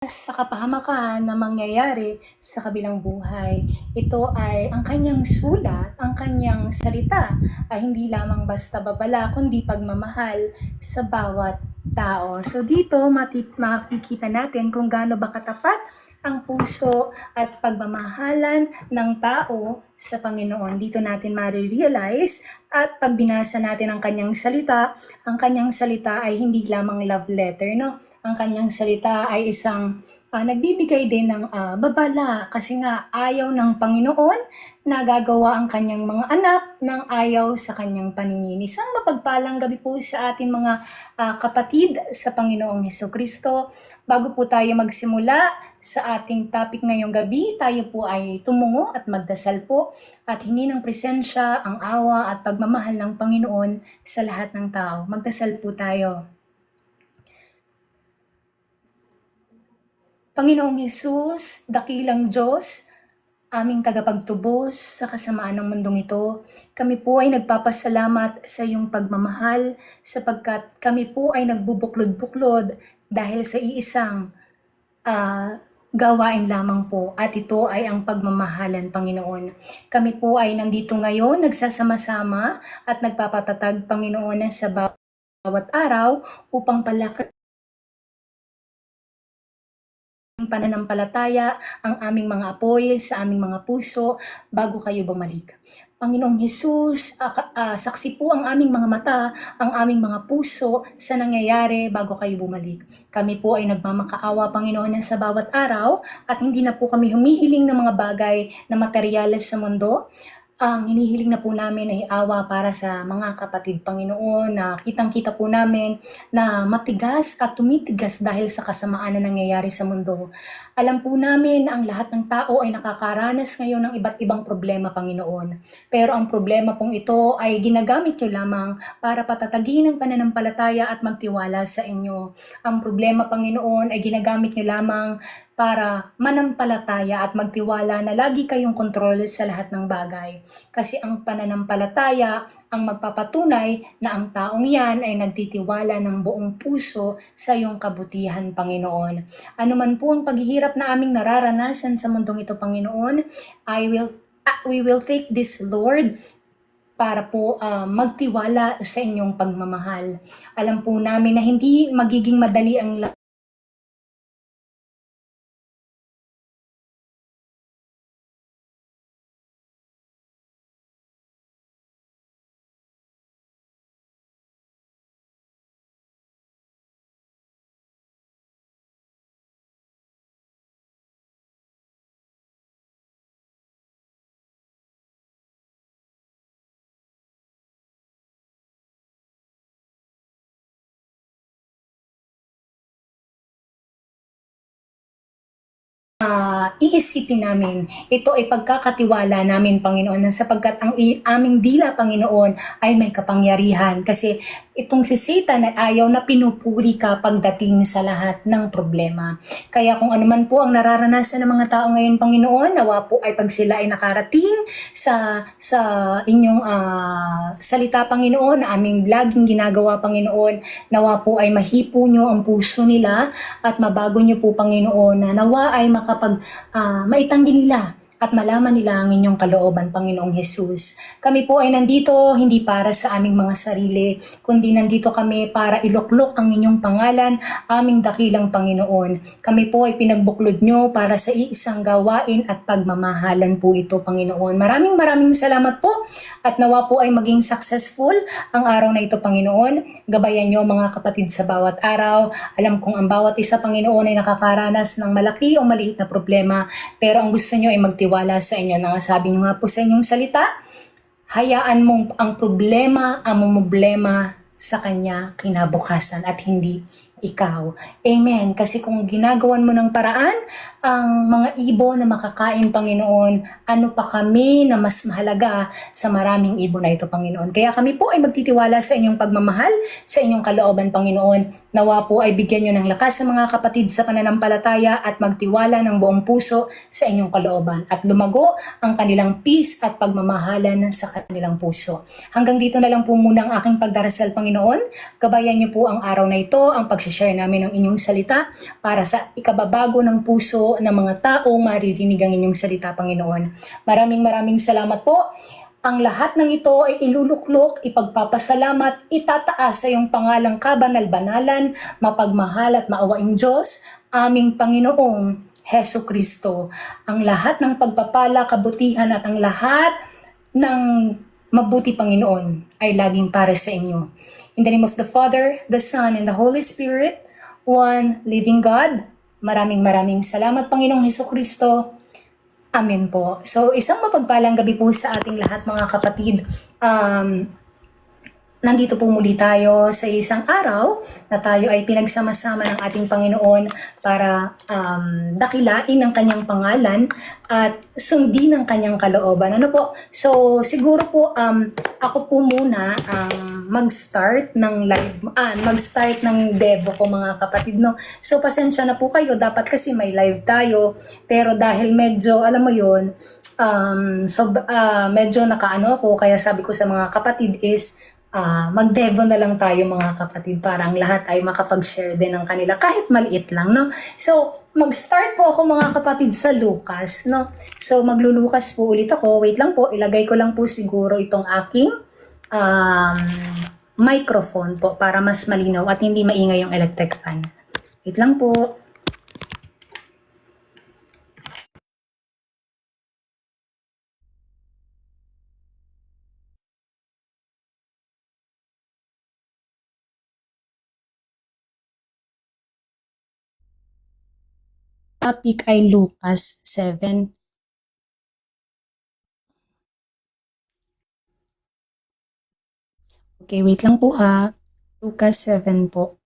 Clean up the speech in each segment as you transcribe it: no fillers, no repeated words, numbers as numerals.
Sa kapahamakan na mangyayari sa kabilang buhay. Ito ay ang kanyang sulat, ang kanyang salita ay hindi lamang basta babala kundi pagmamahal sa bawat tao. So dito makikita natin kung gaano ba katapat ang puso at pagmamahalan ng tao sa Panginoon. Dito natin marirealize at pag binasa natin ang kanyang salita ay hindi lamang love letter, no? Ang kanyang salita ay isang nagbibigay din ng babala kasi nga ayaw ng Panginoon na gagawa ang kanyang mga anak ng ayaw sa kanyang paningin. Isang mapagpalang gabi po sa ating mga kapatid sa Panginoong Hesukristo. Bago po tayo magsimula sa ating topic ngayong gabi, tayo po ay tumungo at magdasal po at hingi ng presensya, ang awa at pagmamahal ng Panginoon sa lahat ng tao. Magdasal po tayo. Panginoong Hesus, dakilang Diyos, aming tagapagtubos sa kasamaan ng mundong ito, kami po ay nagpapasalamat sa iyong pagmamahal sapagkat kami po ay nagbubuklod-buklod dahil sa iisang gawain lamang po at ito ay ang pagmamahalan, Panginoon. Kami po ay nandito ngayon, nagsasama-sama at nagpapatatag, Panginoon, sa bawat araw upang palakasin pananampalataya ang aming mga apoy sa aming mga puso bago kayo bumalik. Panginoong Hesus, saksi po ang aming mga mata, ang aming mga puso sa nangyayari bago kayo bumalik. Kami po ay nagmamakaawa, Panginoon, sa bawat araw at hindi na po kami humihiling ng mga bagay na materyales sa mundo. Ang hinihiling na po namin ay awa para sa mga kapatid, Panginoon, na kitang-kita po namin na matigas at tumitigas dahil sa kasamaan na nangyayari sa mundo. Alam po namin na ang lahat ng tao ay nakakaranas ngayon ng iba't ibang problema, Panginoon. Pero ang problema pong ito ay ginagamit nyo lamang para patatagin ang pananampalataya at magtiwala sa inyo. Ang problema, Panginoon, ay ginagamit nyo lamang para manampalataya at magtiwala na lagi kayong kontrol sa lahat ng bagay. Kasi ang pananampalataya ang magpapatunay na ang taong yan ay nagtitiwala ng buong puso sa iyong kabutihan, Panginoon. Ano man po ang paghihirap na aming nararanasan sa mundong ito, Panginoon, we will take this, Lord, para po magtiwala sa inyong pagmamahal. Alam po namin na hindi magiging madali ang iisipin namin. Ito ay pagkakatiwala namin, Panginoon, sapagkat ang aming dila, Panginoon, ay may kapangyarihan. Kasi itong si Satan ay ayaw na pinupuri ka pagdating sa lahat ng problema. Kaya kung ano man po ang nararanasan ng mga tao ngayon, Panginoon, nawa po ay pag sila ay nakarating sa inyong salita, Panginoon, na aming laging ginagawa, Panginoon, nawa po ay mahipo nyo ang puso nila at mabago nyo po, Panginoon, na nawa ay maitanggi nila at malaman nila ang inyong kalooban, Panginoong Hesus. Kami po ay nandito hindi para sa aming mga sarili, kundi nandito kami para iluklok ang inyong pangalan, aming dakilang Panginoon. Kami po ay pinagbuklod nyo para sa iisang gawain at pagmamahalan po ito, Panginoon. Maraming salamat po at nawa po ay maging successful ang araw na ito, Panginoon. Gabayan nyo mga kapatid sa bawat araw. Alam kong ang bawat isa, Panginoon, ay nakakaranas ng malaki o maliit na problema, pero ang gusto nyo ay magtiwala sa inyo. Sabi nyo nga po sa inyong salita, hayaan mong ang problema, ang problema sa kanya kinabukasan at hindi ikaw. Amen. Kasi kung ginagawan mo ng paraan ang mga ibon na makakain, Panginoon, ano pa kami na mas mahalaga sa maraming ibon na ito, Panginoon. Kaya kami po ay magtitiwala sa inyong pagmamahal, sa inyong kalooban, Panginoon. Nawa po ay bigyan nyo ng lakas sa mga kapatid sa pananampalataya at magtiwala ng buong puso sa inyong kalooban at lumago ang kanilang peace at pagmamahalan sa kanilang puso. Hanggang dito na lang po muna ang aking pagdarasal, Panginoon. Gabayan niyo po ang araw na ito, ang pag-share namin ng inyong salita para sa ikababago ng puso ng mga taong maririnig ang inyong salita, Panginoon. Maraming salamat po. Ang lahat ng ito ay iluluklok, ipagpapasalamat, itataas sa iyong pangalang kabanal-banalan, mapagmahal at maawaing Diyos, aming Panginoong Heso Kristo. Ang lahat ng pagpapala, kabutihan at ang lahat ng mabuti, Panginoon, ay laging para sa inyo. In the name of the Father, the Son, and the Holy Spirit, one living God. Maraming salamat, Panginoong Heso Kristo. Amen po. So, isang mapagpalang gabi po sa ating lahat, mga kapatid. Nandito po muli tayo sa isang araw na tayo ay pinagsama-sama ng ating Panginoon para dakilain ang kanyang pangalan at sundin ang kanyang kalooban. Ano po? So, siguro po ako po muna ang mag-start ng live, mag-start ng Devo ko, mga kapatid, no? So, pasensya na po kayo. Dapat kasi may live tayo. Pero dahil medyo, alam mo yun, medyo nakaano ako, kaya sabi ko sa mga kapatid is, mag-devo na lang tayo, mga kapatid, para ang lahat ay makapag-share din ng kanila kahit maliit lang, no? So, mag-start po ako, mga kapatid, sa Lucas, no? So, maglulukas po ulit ako. Wait lang po, ilagay ko lang po siguro itong aking microphone po para mas malinaw at hindi maingay yung electric fan. Wait lang po. Topic ay Lucas 7. Okay, wait lang po ha. Lucas 7 po.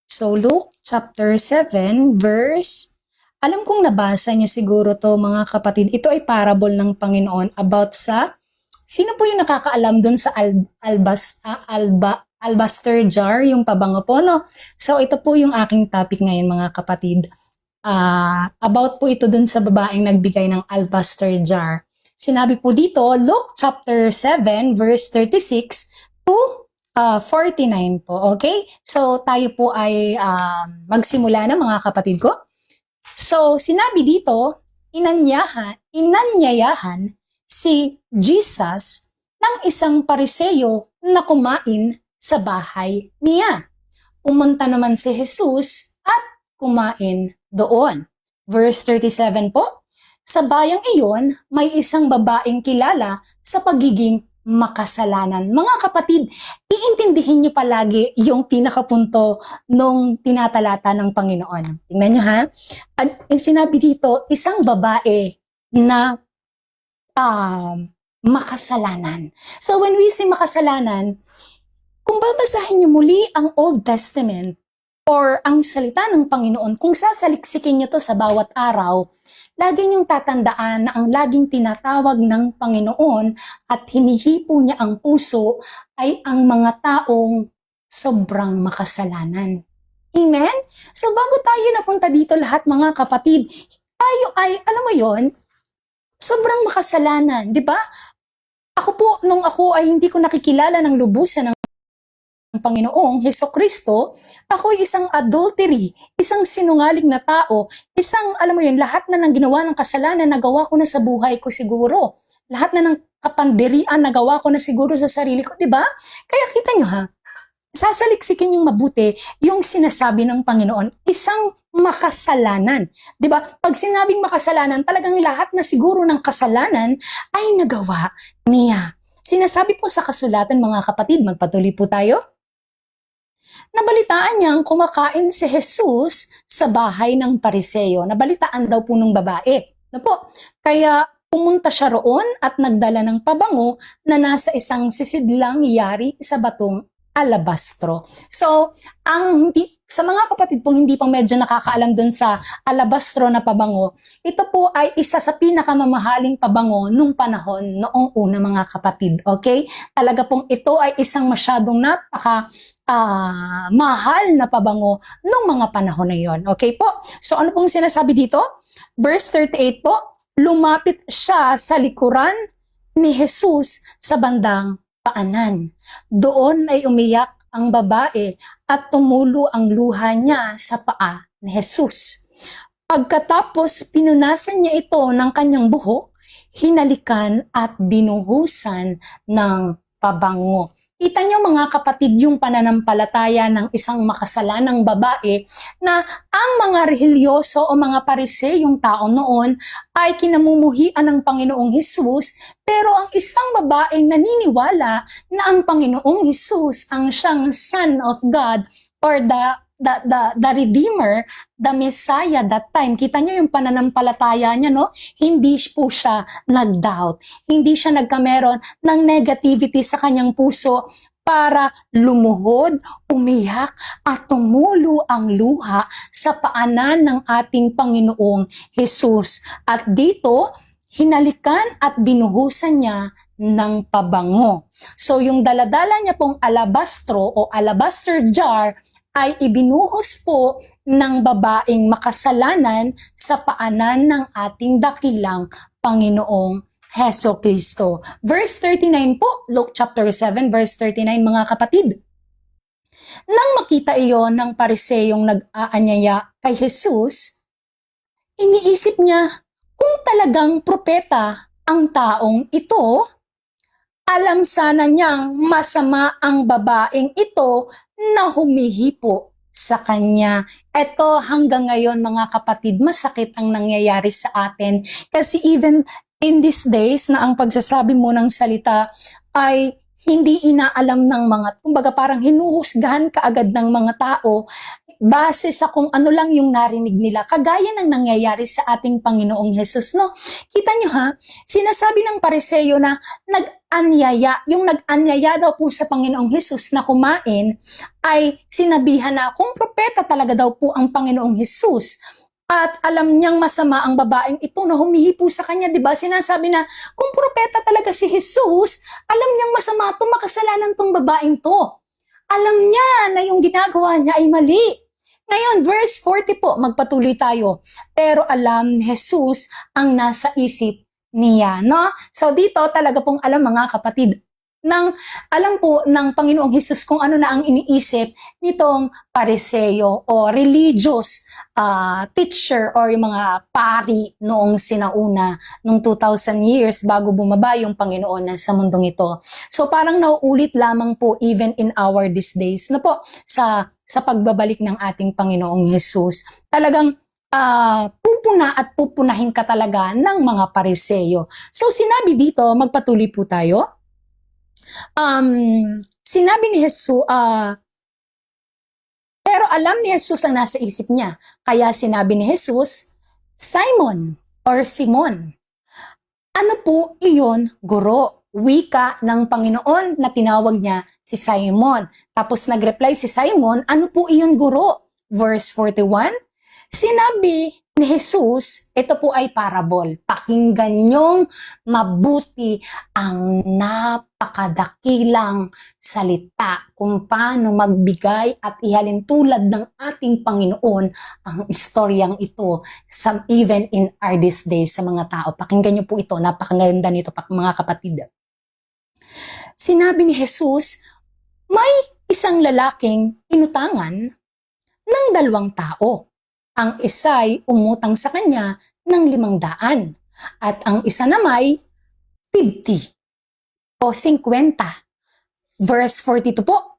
So, Luke chapter 7 verse, alam kong nabasa niyo siguro to, mga kapatid. Ito ay parable ng Panginoon about sa, sino po yung nakakaalam dun sa alabaster jar, yung pabango po, no? So, ito po yung aking topic ngayon, mga kapatid. About po ito dun sa babaeng nagbigay ng alabaster jar. Sinabi po dito, Luke chapter 7 verse 36 to 49 po, okay? So, tayo po ay magsimula na, mga kapatid ko. So, sinabi dito, inanyayahan si Jesus ng isang Pariseo na kumain sa bahay niya. Pumunta naman si Jesus at kumain doon. Verse 37 po, sa bayang iyon, may isang babaeng kilala sa pagiging makasalanan. Mga kapatid, iintindihin niyo palagi yung pinakapunto nung tinatalata ng Panginoon. Tingnan niyo ha. At yung sinabi dito, isang babae na makasalanan. So when we say makasalanan, kung babasahin niyo muli ang Old Testament or ang salita ng Panginoon, kung sasaliksikin niyo to sa bawat araw, lagi niyong tatandaan na ang laging tinatawag ng Panginoon at hinihipo niya ang puso ay ang mga taong sobrang makasalanan. Amen? So bago tayo napunta dito lahat, mga kapatid, tayo ay, alam mo yon, sobrang makasalanan, di ba? Ako po, nung ako ay hindi ko nakikilala ng lubusan ng Panginoong Heso Kristo, ako ay isang adultery, isang sinungaling na tao, isang, alam mo yun, lahat na ng ginawa ng kasalanan, nagawa ko na sa buhay ko siguro. Lahat na ng kapandirian, nagawa ko na siguro sa sarili ko, di ba? Kaya kita nyo ha, sasaliksikin yung mabuti, yung sinasabi ng Panginoon, isang makasalanan. Di ba? Pag sinabing makasalanan, talagang lahat na siguro ng kasalanan ay nagawa niya. Sinasabi po sa kasulatan, mga kapatid, magpatuloy po tayo. Nabalitaan niyang kumakain si Jesus sa bahay ng Pariseo. Nabalitaan daw po ng babae. No po? Kaya pumunta siya roon at nagdala ng pabango na nasa isang sisidlang yari sa batong alabastro. So, sa mga kapatid pong hindi pang medyo nakakaalam dun sa alabastro na pabango, ito po ay isa sa pinakamamahaling pabango nung panahon noong una, mga kapatid. Okay? Talaga pong ito ay isang masyadong mahal na pabango nung mga panahon na yon. Okay po? So ano pong sinasabi dito? Verse 38 po, lumapit siya sa likuran ni Jesus sa bandang paanan. Doon ay umiyak ang babae at tumulo ang luha niya sa paa ni Jesus. Pagkatapos pinunasan niya ito ng kanyang buhok, hinalikan at binuhusan ng pabango. Kita niyo mga kapatid yung pananampalataya ng isang makasalanang babae na ang mga religyoso o mga pariseyong tao noon ay kinamumuhian ng Panginoong Hesus, pero ang isang babaeng naniniwala na ang Panginoong Hesus ang siyang Son of God or the Redeemer, the Messiah that time. Kita niyo yung pananampalataya niya, no? Hindi po siya nag-doubt. Hindi siya nagkameron ng negativity sa kanyang puso para lumuhod, umiyak, at tumulo ang luha sa paanan ng ating Panginoong Jesus. At dito, hinalikan at binuhusan niya ng pabango. So yung daladala niya pong alabastro o alabaster jar ay ibinuhos po ng babaeng makasalanan sa paanan ng ating dakilang Panginoong Heso Kristo. Verse 39 po, Luke chapter 7, verse 39 mga kapatid. Nang makita iyon ng pariseyong nag-aanyaya kay Jesus, iniisip niya kung talagang propeta ang taong ito, alam sana niyang masama ang babaeng ito na humihipo sa kanya. Ito hanggang ngayon mga kapatid, masakit ang nangyayari sa atin. Kasi even in these days na ang pagsasabi mo ng salita ay hindi inaalam ng mga, kumbaga parang hinuhusgahan kaagad ng mga tao base sa kung ano lang yung narinig nila. Kagaya ng nangyayari sa ating Panginoong Hesus, no? Kita nyo ha, sinasabi ng pariseyo na nag-anyaya, yung nag-anyaya daw po sa Panginoong Hesus na kumain, ay sinabihan na kung propeta talaga daw po ang Panginoong Hesus, at alam niyang masama ang babaeng ito na humihipo sa kanya, di ba? Sinasabi na kung propeta talaga si Jesus, alam niyang masama itong makasalanan tong babaeng to. Alam niya na yung ginagawa niya ay mali. Ngayon, verse 40 po, magpatuloy tayo. Pero alam ni Jesus ang nasa isip niya, no? So dito talaga pong alam mga kapatid, alam po ng Panginoong Hesus kung ano na ang iniisip nitong pariseyo o religious teacher or yung mga pari noong sinauna, noong 2,000 years bago bumaba yung Panginoon sa mundong ito. So parang nauulit lamang po even in our these days na po sa pagbabalik ng ating Panginoong Hesus. Talagang pupuna at pupunahin ka talaga ng mga pariseyo. So sinabi dito, magpatuloy po tayo. Sinabi ni Jesus, pero alam ni Jesus ang nasa isip niya. Kaya sinabi ni Jesus, Simon or Simon, ano po iyon, guro? Wika ng Panginoon na tinawag niya si Simon. Tapos nagreply si Simon, ano po iyon, guro? Verse 41, sinabi ni Jesus, ito po ay parable. Pakinggan niyong mabuti ang napakadakilang salita kung paano magbigay at ihalin tulad ng ating Panginoon ang istoryang ito even in our these days sa mga tao. Pakinggan niyo po ito, napakaganda nito mga kapatid. Sinabi ni Jesus, may isang lalaking inutangan ng 2 tao. Ang isa'y umutang sa kanya ng 500 at ang isa namay 50 o 50. Verse 42 po,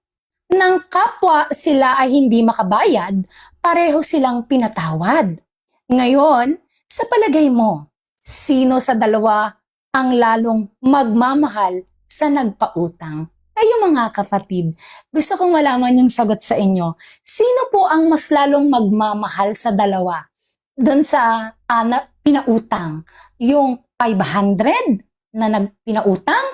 nang kapwa sila ay hindi makabayad, pareho silang pinatawad. Ngayon, sa palagay mo, sino sa dalawa ang lalong magmamahal sa nagpautang? Kayo mga kapatid, gusto kong malaman yung sagot sa inyo. Sino po ang mas lalong magmamahal sa dalawa? Doon sa pinautang, yung 500 na nagpinautang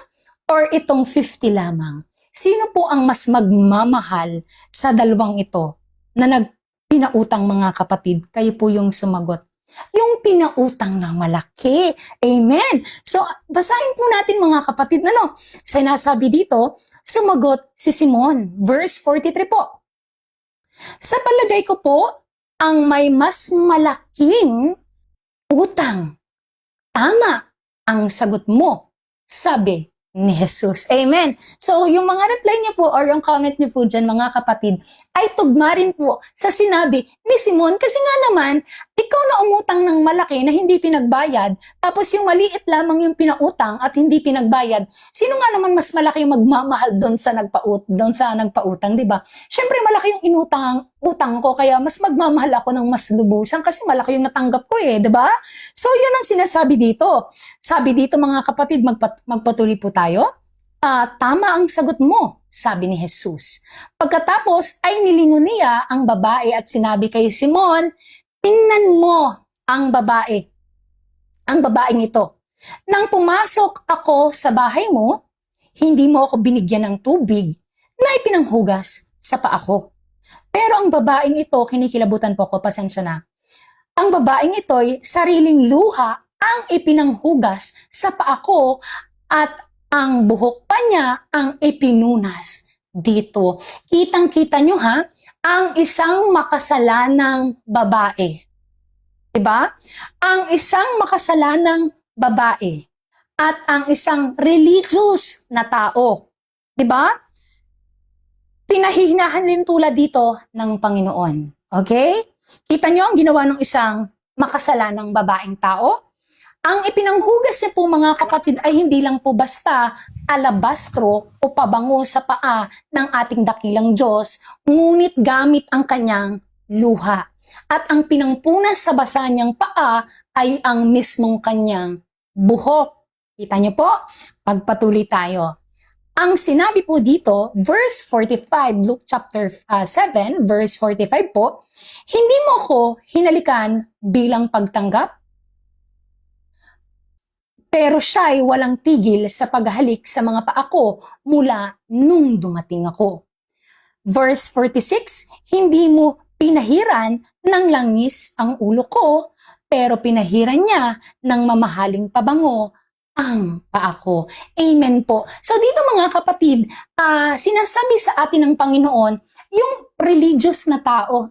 or itong 50 lamang? Sino po ang mas magmamahal sa dalawang ito na nagpinautang mga kapatid? Kayo po yung sumagot. Yung pinautang na malaki. Amen. So, basahin po natin mga kapatid na no. Sinasabi dito, sumagot si Simon. Verse 43 po. Sa palagay ko po, ang may mas malaking utang. Tama ang sagot mo, sabi ni Jesus. Amen. So, yung mga reply niyo po or yung comment niyo po dyan, mga kapatid, ay tugma rin po sa sinabi ni Simon. Kasi nga naman, ikaw na umutang ng malaki na hindi pinagbayad, tapos yung maliit lamang yung pinautang at hindi pinagbayad. Sino nga naman mas malaki yung magmamahal doon sa nagpautang, di ba? Syempre, malaki yung utang ko, kaya mas magmamahal ako ng mas lubusan kasi malaki yung natanggap ko di ba? So, yun ang sinasabi dito. Sabi dito, mga kapatid, magpatuloy po tayo. Tama ang sagot mo, sabi ni Jesus. Pagkatapos ay nilingon niya ang babae at sinabi kay Simon, tingnan mo ang babaeng ito. Nang pumasok ako sa bahay mo, hindi mo ako binigyan ng tubig na ipinanghugas sa paa ko. Pero ang babaeng ito, kinikilabutan po ko, pasensya na. Ang babaeng ito'y sariling luha ang ipinanghugas sa paa ko at ang buhok pa niya ang ipinunas dito. Kitang-kita nyo ang isang makasalanang babae. Diba? Ang isang makasalanang babae at ang isang religious na tao. Diba? Pinahihinahan tulad dito ng Panginoon. Okay? Kita nyo ang ginawa ng isang makasalanang babaeng tao? Ang ipinanghugas niya po, mga kapatid, ay hindi lang po basta alabastro o pabango sa paa ng ating dakilang Diyos, ngunit gamit ang kanyang luha. At ang pinangpunas sa basa niyang paa ay ang mismong kanyang buhok. Kita niyo po? Pagpatuloy tayo. Ang sinabi po dito, verse 45, Luke chapter 7, verse 45 po, hindi mo ko hinalikan bilang pagtanggap, pero siya'y walang tigil sa paghalik sa mga paa ko mula nung dumating ako. Verse 46, hindi mo pinahiran ng langis ang ulo ko, pero pinahiran niya ng mamahaling pabango ang paa ko. Amen po. So dito, mga kapatid, sinasabi sa atin ng Panginoon, yung religious na tao,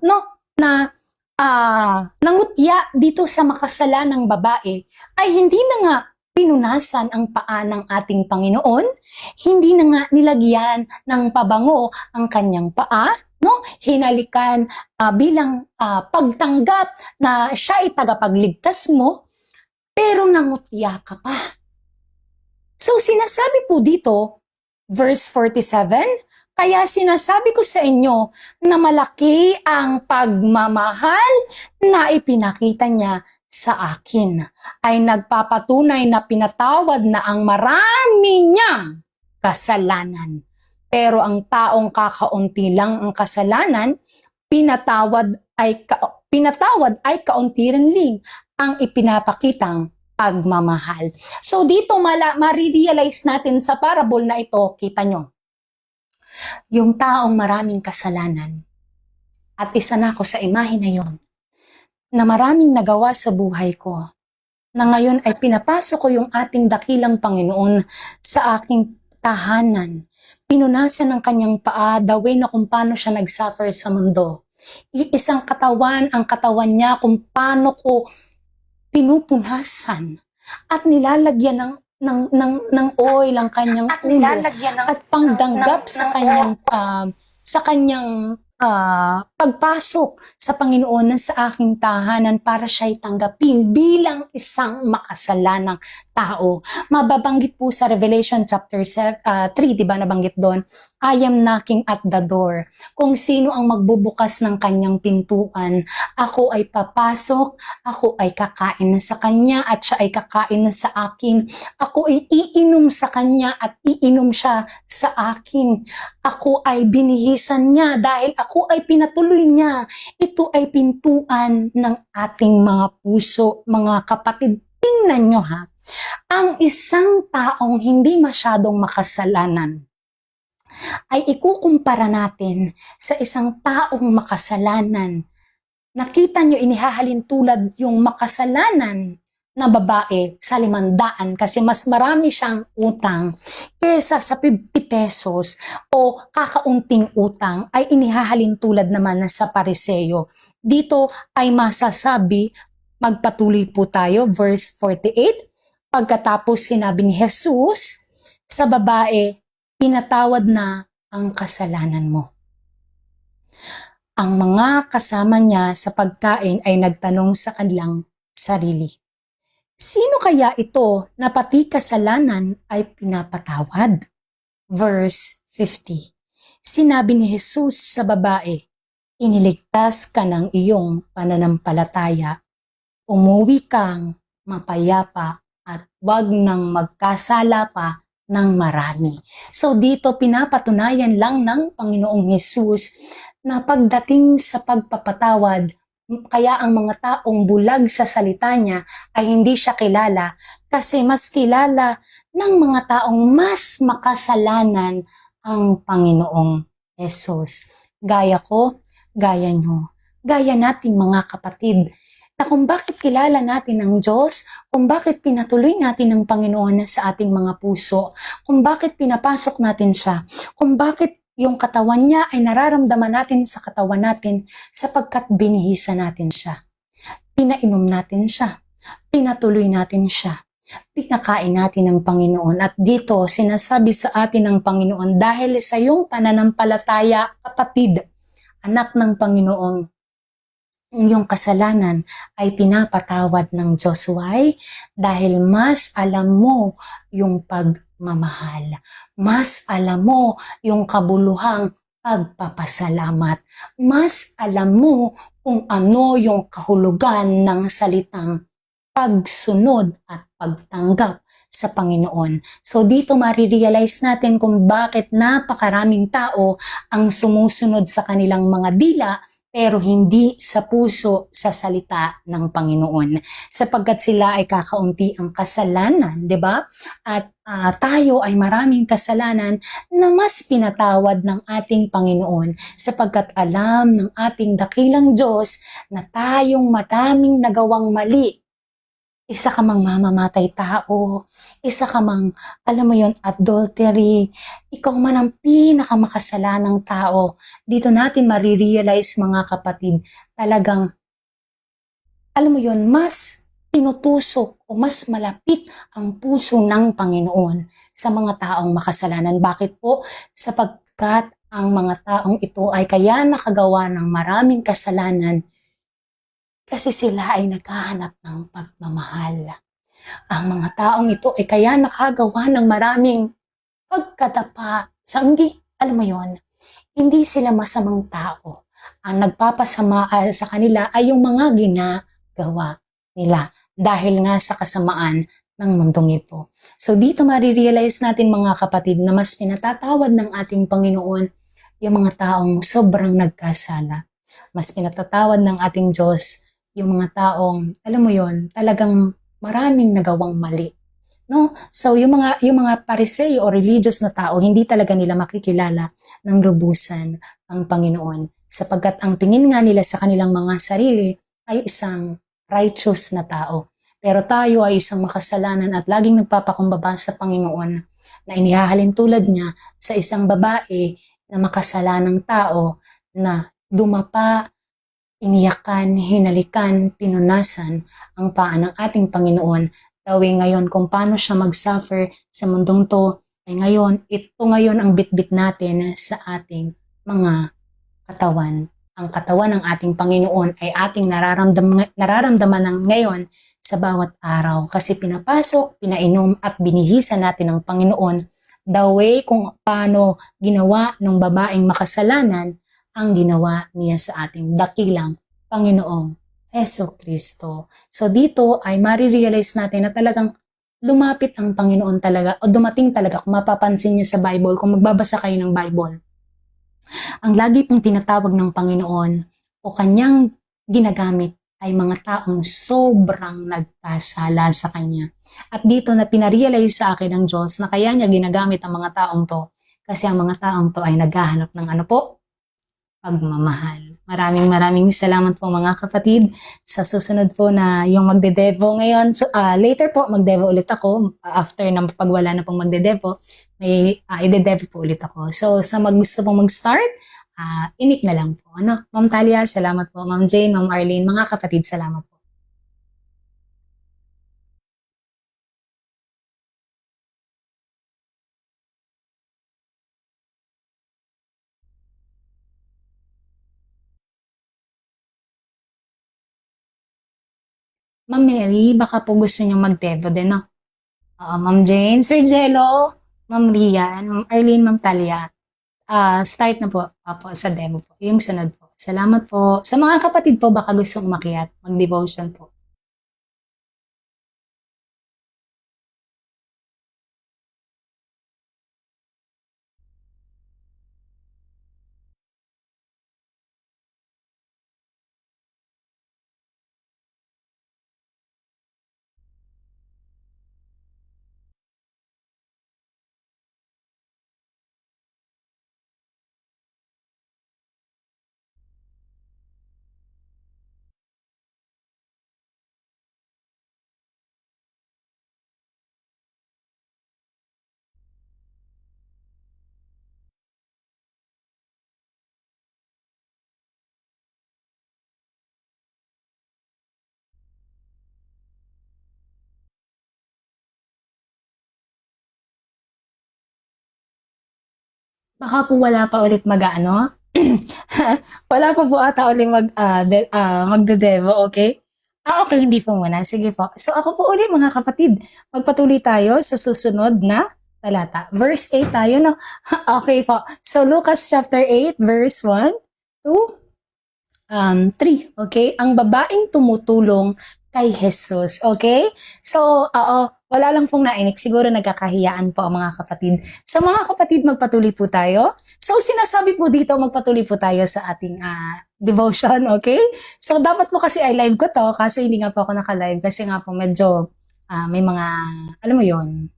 na nangutya dito sa makasalanang babae, ay hindi na nga pinunasan ang paa ng ating Panginoon, hindi na nga nilagyan ng pabango ang kanyang paa, hinalikan bilang pagtanggap na siya ay tagapagligtas mo, pero nangutya ka pa. So sinasabi po dito, verse 47, kaya sinasabi ko sa inyo na malaki ang pagmamahal na ipinakita niya sa akin, ay nagpapatunay na pinatawad na ang marami niyang kasalanan. Pero ang taong kakaunti lang ang kasalanan, pinatawad ay kaunti rin ang ipinapakitang pagmamahal. So dito marirealize natin sa parable na ito, kita nyo, yung taong maraming kasalanan, at isa na ako sa imahe na yon, na maraming nagawa sa buhay ko, na ngayon ay pinapasok ko yung ating dakilang Panginoon sa aking tahanan. Pinunasan ng kanyang paa, the way na kung paano siya nag-suffer sa mundo. Isang katawan, ang katawan niya, kung paano ko pinupunasan at nilalagyan ng oil ang kanyang ulo at pangdanggap sa kanyang pagpasok sa Panginoon sa aking tahanan para siya'y tanggapin bilang isang makasalanang tao. Mababanggit po sa Revelation chapter 3, di ba nabanggit doon? I am knocking at the door. Kung sino ang magbubukas ng kanyang pintuan, ako ay papasok, ako ay kakain sa kanya at siya ay kakain sa akin. Ako ay iinom sa kanya at iinom siya sa akin. Ako ay binihisan niya dahil ako ay pinatuloy niya. Ito ay pintuan ng ating mga puso, mga kapatid. Tingnan nyo ang isang taong hindi masyadong makasalanan ay ikukumpara natin sa isang taong makasalanan. Nakita nyo, inihahalin tulad yung makasalanan na babae sa 500 kasi mas marami siyang utang kesa sa 50 pesos o kakaunting utang ay inihahalin tulad naman sa Pariseo. Dito ay masasabi, magpatuloy po tayo, verse 48, pagkatapos sinabi ni Jesus, sa babae, pinatawad na ang kasalanan mo. Ang mga kasama niya sa pagkain ay nagtanong sa kanilang sarili, sino kaya ito na pati kasalanan ay pinapatawad? Verse 50. Sinabi ni Jesus sa babae, iniligtas ka ng iyong pananampalataya. Umuwi kang mapayapa at wag nang magkasala pa ng marami. So dito pinapatunayan lang ng Panginoong Jesus na pagdating sa pagpapatawad, kaya ang mga taong bulag sa salita niya ay hindi siya kilala kasi mas kilala ng mga taong mas makasalanan ang Panginoong Jesus. Gaya ko, gaya nyo, gaya nating mga kapatid, na kung bakit kilala natin ang Diyos, kung bakit pinatuloy natin ang Panginoon sa ating mga puso, kung bakit pinapasok natin siya, kung bakit yung katawan niya ay nararamdaman natin sa katawan natin sapagkat binihisa natin siya. Pinainom natin siya, pinatuloy natin siya, pinakain natin ng Panginoon. At dito sinasabi sa atin ng Panginoon, dahil sa iyong pananampalataya, kapatid, anak ng Panginoon, yung kasalanan ay pinapatawad ng Diyos. Why? Dahil mas alam mo yung pagmamahal. Mas alam mo yung kabuluhang pagpapasalamat. Mas alam mo kung ano yung kahulugan ng salitang pagsunod at pagtanggap sa Panginoon. So dito marirealize natin kung bakit napakaraming tao ang sumusunod sa kanilang mga dila pero hindi sa puso sa salita ng Panginoon. Sapagkat sila ay kakaunti ang kasalanan, di ba? At tayo ay maraming kasalanan na mas pinatawad ng ating Panginoon sapagkat alam ng ating dakilang Diyos na tayong maraming nagawang mali. Isa ka mang mamamatay tao, isa ka mang, alam mo yon, adultery, ikaw man ang pinakamakasalanang tao. Dito natin marirealize mga kapatid, talagang, alam mo yon, mas tinutusok o mas malapit ang puso ng Panginoon sa mga taong makasalanan. Bakit po? Sapagkat ang mga taong ito ay kaya nakagawa ng maraming kasalanan kasi sila ay naghahanap ng pagmamahal. Ang mga taong ito ay kaya nakagawa ng maraming pagkadapa. Sa hindi, alam mo yon, hindi sila masamang tao. Ang nagpapasama sa kanila ay yung mga ginagawa nila dahil nga sa kasamaan ng mundong ito. So dito marirealize natin mga kapatid na mas pinatatawad ng ating Panginoon yung mga taong sobrang nagkasala. Mas pinatatawad ng ating Diyos yung mga taong, alam mo yon, talagang maraming nagawang mali. No? So yung mga Pariseo o religious na tao, hindi talaga nila makikilala ng lubusan ang Panginoon sapagkat ang tingin nga nila sa kanilang mga sarili ay isang righteous na tao. Pero tayo ay isang makasalanan at laging nagpapakumbaba sa Panginoon na inihahalin tulad niya sa isang babae na makasalanang tao na dumapa, iniyakan, hinalikan, pinunasan ang paa ng ating Panginoon. Dawin ngayon kung paano siya mag-suffer sa mundong to, ay ngayon, ito ngayon ang bitbit natin sa ating mga katawan. Ang katawan ng ating Panginoon ay ating nararamdaman ng ngayon sa bawat araw. Kasi pinapasok, pinainom at binihisa natin ng Panginoon the way kung paano ginawa ng babaeng makasalanan ang ginawa niya sa ating dakilang Panginoong Heso Kristo. So dito ay marirealize natin na talagang lumapit ang Panginoon talaga o dumating talaga kung mapapansin niyo sa Bible, kung magbabasa kayo ng Bible. Ang lagi pong tinatawag ng Panginoon o kanyang ginagamit ay mga taong sobrang nagkasala sa kanya. At dito na pinarealize sa akin ng Diyos na kaya niya ginagamit ang mga taong to kasi ang mga taong to ay naghahanap ng ano po? Pagmamahal. Maraming salamat po mga kapatid. Sa susunod po na yung magde-devo ngayon. So, later po magdevo ulit ako. After na pagwala na pong magde-devo, may ide-devo po ulit ako. So sa gusto pong mag-start, imik na lang po. Ano? Ma'am Talia, salamat po. Ma'am Jane, Ma'am Arlene, mga kapatid, salamat po. Ma'am Mary, baka po gusto niyo mag-devo din, no? Oo, Ma'am Jane, Sir Jello, Ma'am Rian, Ma'am Arlene, Ma'am Talia. Start na po, sa demo po. Yung sunod po. Salamat po. Sa mga kapatid po, baka gustong umakyat, mag-devotion po. Baka po wala pa ulit mag-ano? Wala pa po ata ulit magde-devo, okay? Okay, hindi po muna. Sige po. So ako po ulit mga kapatid. Magpatuloy tayo sa susunod na talata. Verse 8 tayo, no? Okay po. So Lucas chapter 8, verse 1 to 3, okay? Ang babaeng tumutulong kay Jesus, okay? So, wala lang pong nainik. Siguro nagkakahiyaan po ang mga kapatid. Sa mga kapatid, magpatuloy po tayo. So, sinasabi po dito, magpatuloy po tayo sa ating devotion, okay? So, dapat po kasi ay live ko to, kaso hindi nga po ako naka-live kasi nga po medyo may mga, alam mo yon.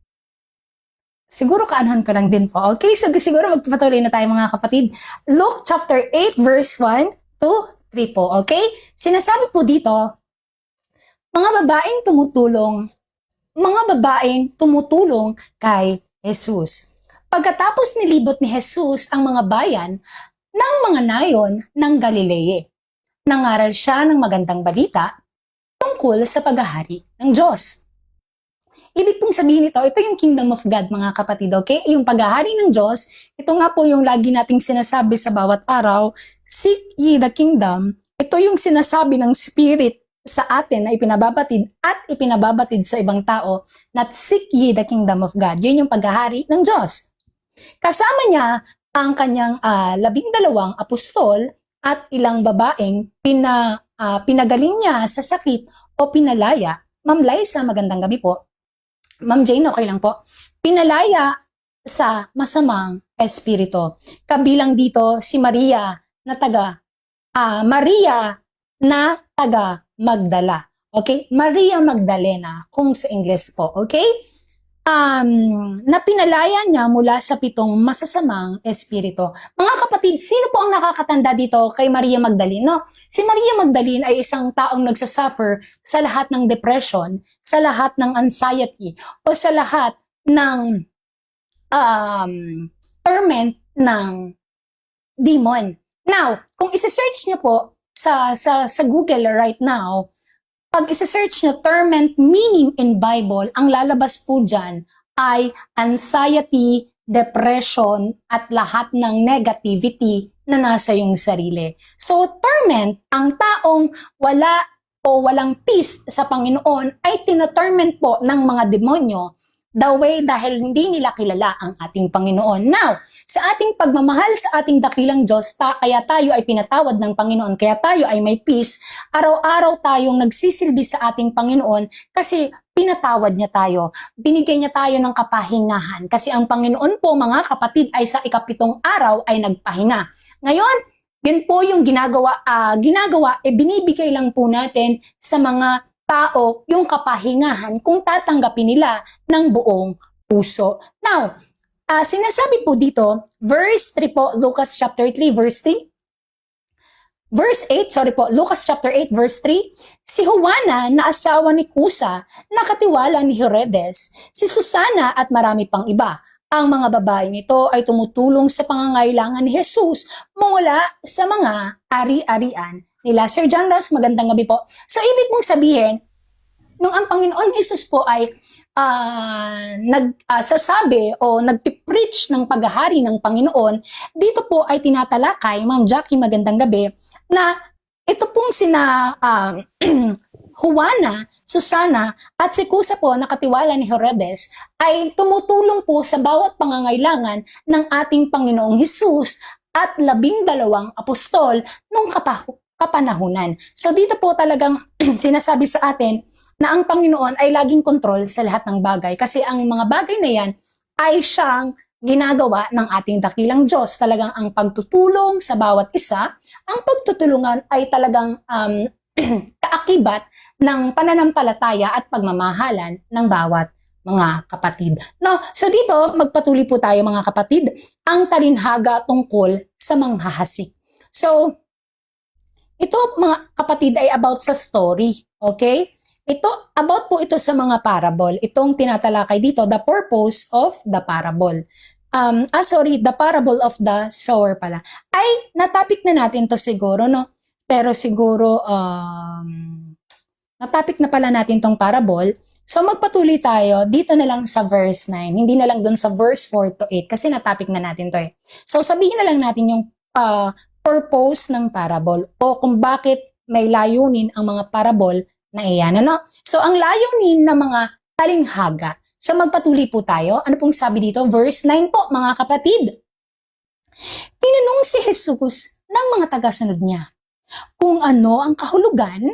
Siguro kaanahan ko lang din po. Okay, so siguro magpatuloy na tayo mga kapatid. Luke chapter 8 verse 1 to 3 po, okay? Sinasabi po dito, mga babaeng tumutulong kay Jesus. Pagkatapos nilibot ni Jesus ang mga bayan ng mga nayon ng Galilea, nangaral siya ng magandang balita tungkol sa paghahari ng Diyos. Ibig pong sabihin ito yung kingdom of God mga kapatid, okay? Yung paghahari ng Diyos, ito nga po yung lagi nating sinasabi sa bawat araw, seek ye the kingdom. Ito yung sinasabi ng Spirit sa atin na ipinababatid at ipinababatid sa ibang tao na seek ye the kingdom of God. Yun yung paghahari ng Diyos. Kasama niya ang kanyang 12 apostol at ilang babaeng pinagaling niya sa sakit o pinalaya. Ma'am Liza, magandang gabi po. Ma'am Jane, okay lang po. Pinalaya sa masamang espiritu. Kabilang dito si Maria na taga Magdala. Okay? Maria Magdalena, kung sa English po. Okay? Na pinalaya niya mula sa 7 masasamang espiritu. Mga kapatid, sino po ang nakakatanda dito kay Maria Magdalene? No? Si Maria Magdalene ay isang taong nagsasuffer sa lahat ng depression, sa lahat ng anxiety, o sa lahat ng torment ng demon. Now, kung isa-search niyo po sa Google right now, pag isa-search nyo torment meaning in Bible, ang lalabas po dyan ay anxiety, depression, at lahat ng negativity na nasa yung sarili. So, torment, ang taong wala o walang peace sa Panginoon ay tinatorment po ng mga demonyo the way dahil hindi nila kilala ang ating Panginoon. Now, sa ating pagmamahal sa ating dakilang Diyos, kaya tayo ay pinatawad ng Panginoon, kaya tayo ay may peace, araw-araw tayong nagsisilbi sa ating Panginoon kasi pinatawad niya tayo. Binigyan niya tayo ng kapahingahan kasi ang Panginoon po mga kapatid ay sa ika-7 araw ay nagpahinga. Ngayon, yun po yung ginagawa, binibigay lang po natin sa mga tao yung kapahingahan kung tatanggapin nila ng buong puso. Now, sinasabi po dito, verse 3 po, Lucas chapter 3, verse 3. Verse 8, Lucas chapter 8, verse 3. Si Juana na asawa ni Kusa, nakatiwala ni Herodes, si Susana at marami pang iba. Ang mga babaeng ito ay tumutulong sa pangangailangan ni Jesus mula sa mga ari-arian nila. Sir John Ross, magandang gabi po. So, ibig mong sabihin, nung ang Panginoon Jesus po ay nagsasabi o nagpipreach ng paghahari ng Panginoon, dito po ay tinatalakay, Ma'am Jackie, magandang gabi, na ito pong Juana, Susana, at si Cusa po na katiwala ni Herodes ay tumutulong po sa bawat pangangailangan ng ating Panginoong Hesus at 12 apostol nung kapanahunan. So dito po talagang sinasabi sa atin na ang Panginoon ay laging kontrol sa lahat ng bagay kasi ang mga bagay na yan ay siyang ginagawa ng ating dakilang Diyos. Talagang ang pagtutulong sa bawat isa, ang pagtutulungan ay talagang kaakibat ng pananampalataya at pagmamahalan ng bawat mga kapatid. No, so dito magpatuloy po tayo mga kapatid, ang talinhaga tungkol sa manghahasik. So ito mga kapatid ay about sa story, okay? Ito about po ito sa mga parable. Itong tinatalakay dito, the purpose of the parable. The parable of the sower pala. Ay natapik na natin to siguro, no? Pero siguro natapik na pala natin tong parable. So magpatuloy tayo dito na lang sa verse 9. Hindi na lang doon sa verse 4 to 8 kasi natapik na natin to eh. So sabihin na lang natin yung purpose ng parable o kung bakit may layunin ang mga parable na iyan. Ano? So ang layunin ng mga talinghaga. So magpatuloy po tayo. Ano pong sabi dito? Verse 9 po mga kapatid. Tinanong si Jesus ng mga tagasunod niya kung ano ang kahulugan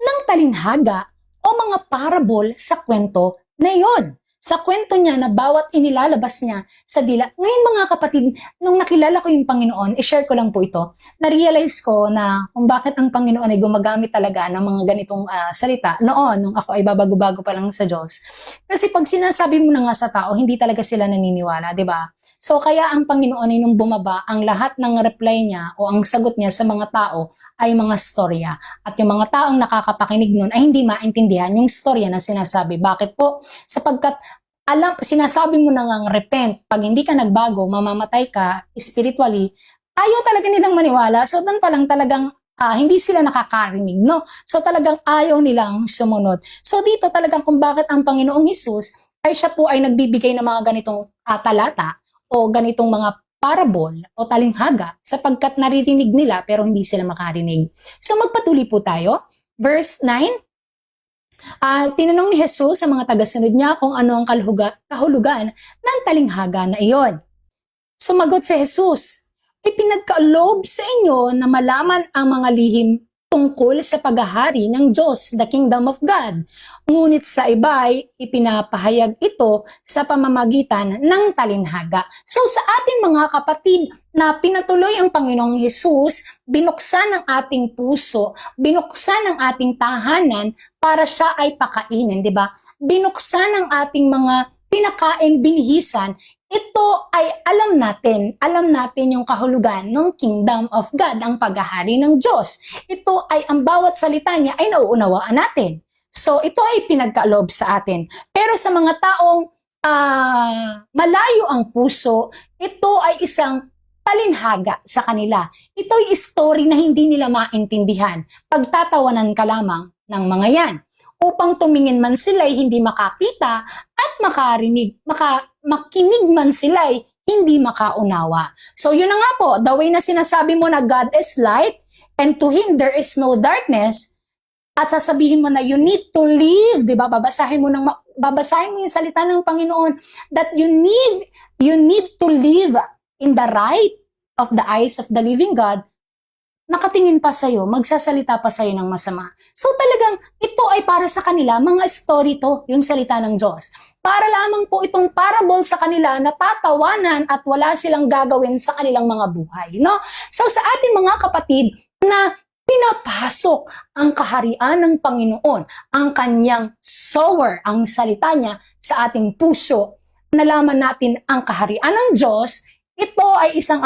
ng talinhaga o mga parable sa kwento na iyon. Sa kwento niya na bawat inilalabas niya sa dila. Ngayon mga kapatid, nung nakilala ko yung Panginoon, i-share ko lang po ito, na-realize ko na kung bakit ang Panginoon ay gumagamit talaga ng mga ganitong salita noon, nung ako ay babago-bago pa lang sa Diyos. Kasi pag sinasabi mo na nga sa tao, hindi talaga sila naniniwala, di ba? So kaya ang Panginoon ay nung bumaba, ang lahat ng reply niya o ang sagot niya sa mga tao ay mga storya. At yung mga taong nakakapakinig nun ay hindi maintindihan yung storya na sinasabi. Bakit po? Sapagkat sinasabi mo na ngang repent, pag hindi ka nagbago, mamamatay ka spiritually, ayaw talaga nilang maniwala. So doon pa lang talagang hindi sila nakakarinig, no? So talagang ayaw nilang sumunod. So dito talagang kung bakit ang Panginoong Hesus ay siya po ay nagbibigay ng mga ganitong talata o ganitong mga parable o talinghaga sapagkat naririnig nila pero hindi sila makarinig. So magpatuloy po tayo. Verse 9. Tinanong ni Jesus sa mga tagasunod niya kung ano ang kahulugan ng talinghaga na iyon. Sumagot si Jesus, ipinagkaloob sa inyo na malaman ang mga lihim tungkol sa paghahari ng Diyos, the kingdom of God. Ngunit sa iba'y ipinapahayag ito sa pamamagitan ng talinhaga. So sa ating mga kapatid na pinatuloy ang Panginoong Hesus, binuksan ang ating puso, binuksan ang ating tahanan para siya ay pakainin, di ba? Binuksan ang ating mga pinakain, binihisan, ito ay alam natin yung kahulugan ng kingdom of God, ang paghahari ng Diyos. Ito ay ang bawat salita niya ay nauunawaan natin. So ito ay pinagkaloob sa atin. Pero sa mga taong malayo ang puso, ito ay isang talinhaga sa kanila. Ito ay story na hindi nila maintindihan. Pagtatawanan ka lamang ng mga yan. Upang tumingin man sila ay hindi makakita at makinig man sila ay hindi makaunawa. So yun na nga po, the way na sinasabi mo na God is light and to Him there is no darkness at sasabihin mo na you need to live, di ba? Babasahin mo yung salita ng Panginoon that you need to live in the light of the eyes of the living God. Nakatingin pa sa'yo, magsasalita pa sa'yo ng masama. So talagang ito ay para sa kanila, mga story to, yung salita ng Diyos. Para lamang po itong parable sa kanila na tatawanan at wala silang gagawin sa kanilang mga buhay. No? So sa ating mga kapatid na pinapasok ang kaharian ng Panginoon, ang kanyang sower, ang salita niya sa ating puso, nalaman natin ang kaharian ng Diyos, ito ay isang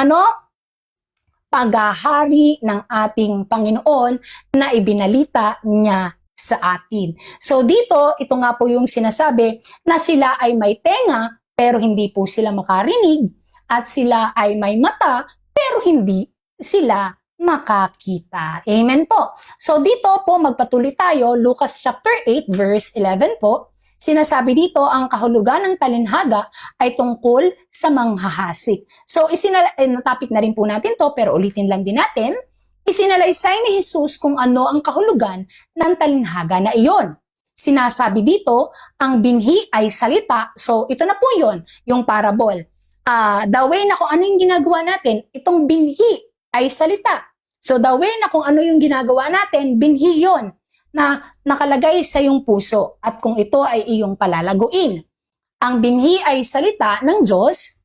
paghahari ng ating Panginoon na ibinalita niya sa atin. So dito, ito nga po yung sinasabi na sila ay may tenga pero hindi po sila makarinig at sila ay may mata pero hindi sila makakita. Amen po. So dito po magpatuloy tayo, Lucas chapter 8 verse 11 po. Sinasabi dito, ang kahulugan ng talinhaga ay tungkol sa manghahasik. So, natapik na rin po natin to, pero ulitin lang din natin. Isinalaysay ni Jesus kung ano ang kahulugan ng talinhaga na iyon. Sinasabi dito, ang binhi ay salita. So, ito na po yun, yung parable. The way na kung ano yung ginagawa natin, itong binhi ay salita. So, the way na kung ano yung ginagawa natin, binhi yon na nakalagay sa iyong puso at kung ito ay iyong palalaguin. Ang binhi ay salita ng Diyos.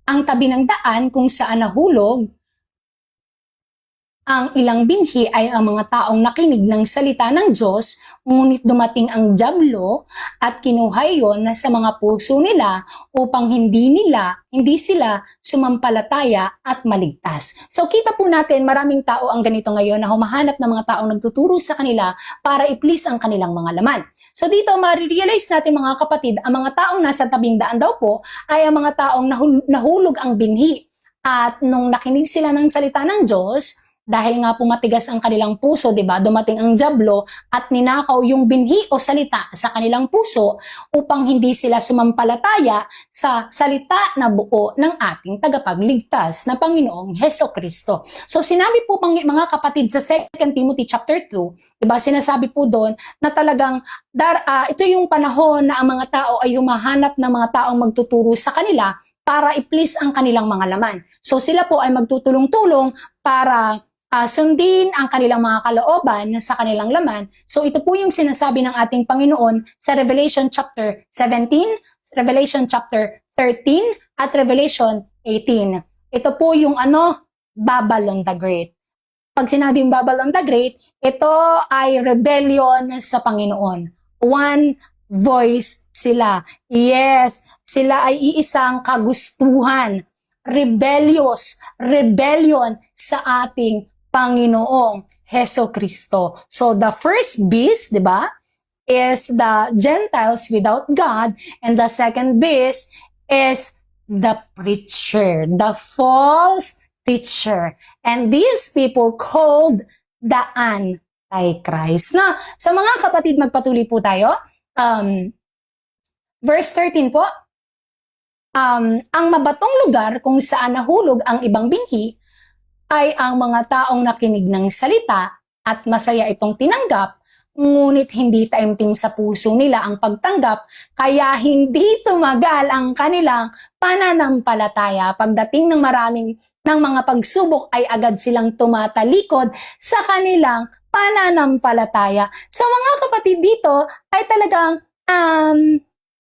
Ang tabi ng daan kung saan nahulog ang ilang binhi ay ang mga taong nakinig ng salita ng Diyos, ngunit dumating ang dyablo at kinuha yon sa mga puso nila upang hindi sila sumampalataya at maligtas. So kita po natin, maraming tao ang ganito ngayon na humahanap ng mga taong nagtuturo sa kanila para i-please ang kanilang mga laman. So dito, marirealize natin mga kapatid, ang mga taong nasa tabing daan daw po ay ang mga taong nahulog ang binhi. At nung nakinig sila ng salita ng Diyos, dahil nga po matigas ang kanilang puso, 'di ba? Dumating ang dyablo at ninakaw yung binhi o salita sa kanilang puso upang hindi sila sumampalataya sa salita na buo ng ating tagapagligtas na Panginoong Hesukristo. So sinabi po mga kapatid sa 2 Timothy chapter 2, 'di ba? Sinasabi po doon na talagang ito yung panahon na ang mga tao ay humahanap ng mga taong magtuturo sa kanila para i-please ang kanilang mga laman. So sila po ay magtutulong-tulong para sundin ang kanilang mga kalooban sa kanilang laman. So ito po yung sinasabi ng ating Panginoon sa Revelation chapter 17, Revelation chapter 13, at Revelation 18. Ito po yung Babylon the Great. Pag sinabing Babylon the Great, ito ay rebellion sa Panginoon. One voice sila. Yes, sila ay iisang kagustuhan. Rebellion sa ating Panginoong Hesukristo. So the first beast, 'di ba, is the Gentiles without God, and the second beast is the preacher, the false teacher. And these people called the Antichrist. Na, sa mga kapatid, magpatuloy po tayo. Verse 13 po, ang mabatong lugar kung saan nahulog ang ibang binhi ay ang mga taong nakinig ng salita at masaya itong tinanggap, ngunit hindi taimtim sa puso nila ang pagtanggap, kaya hindi tumagal ang kanilang pananampalataya. Pagdating ng maraming ng mga pagsubok ay agad silang tumatalikod sa kanilang pananampalataya. So mga kapatid, dito ay talagang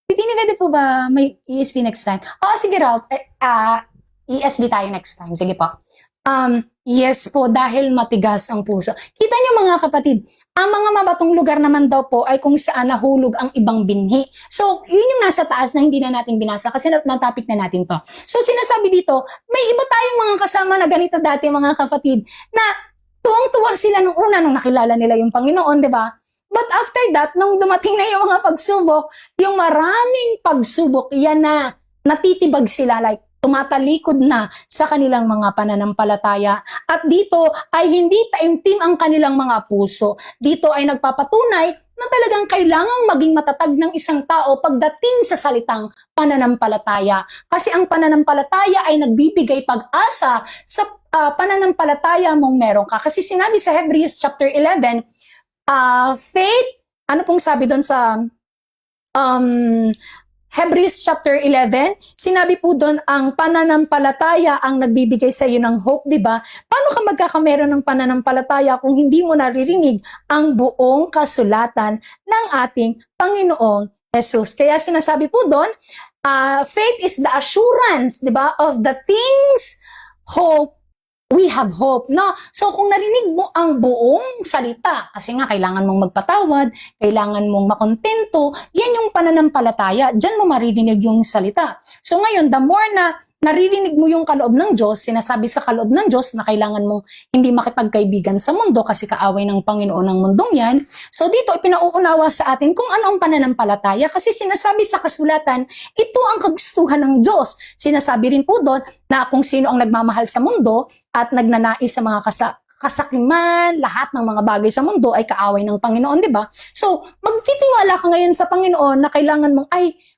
pwede po ba may ESV next time? Sige Ralph, ESV tayo next time. Sige po. Yes po, dahil matigas ang puso. Kita niyo mga kapatid, ang mga mabatong lugar naman daw po ay kung saan nahulog ang ibang binhi. So, yun yung nasa taas na hindi na natin binasa kasi na-topic na natin to. So, sinasabi dito, may iba tayong mga kasama na ganito dati mga kapatid na tuwang-tuwa sila nung una nung nakilala nila yung Panginoon, di ba? But after that, nung dumating na yung mga pagsubok, yung maraming pagsubok, yan na, natitibag sila, like, tumatalikod na sa kanilang mga pananampalataya. At dito ay hindi taimtim ang kanilang mga puso. Dito ay nagpapatunay na talagang kailangang maging matatag ng isang tao pagdating sa salitang pananampalataya. Kasi ang pananampalataya ay nagbibigay pag-asa sa pananampalataya mong meron ka. Kasi sinabi sa Hebrews chapter 11, faith, ano pong sabi doon sa Hebrews chapter 11, sinabi po doon ang pananampalataya ang nagbibigay sa iyo ng hope, di ba? Paano ka magkakameron ng pananampalataya kung hindi mo naririnig ang buong kasulatan ng ating Panginoong Jesus? Kaya sinasabi po doon, faith is the assurance, di ba, of the things we have hope, no? So, kung narinig mo ang buong salita, kasi nga, kailangan mong magpatawad, kailangan mong makontento, yan yung pananampalataya, dyan mo maririnig yung salita. So, ngayon, the more na naririnig mo yung kaloob ng Diyos, sinasabi sa kaloob ng Diyos na kailangan mong hindi makipagkaibigan sa mundo kasi kaaway ng Panginoon ng mundong yan. So dito, ipinauunawa sa atin kung ano ang pananampalataya kasi sinasabi sa kasulatan, ito ang kagustuhan ng Diyos. Sinasabi rin po doon na kung sino ang nagmamahal sa mundo at nagnanais sa mga kasakiman, lahat ng mga bagay sa mundo ay kaaway ng Panginoon, di ba? So, magtitiwala ka ngayon sa Panginoon na kailangan mong,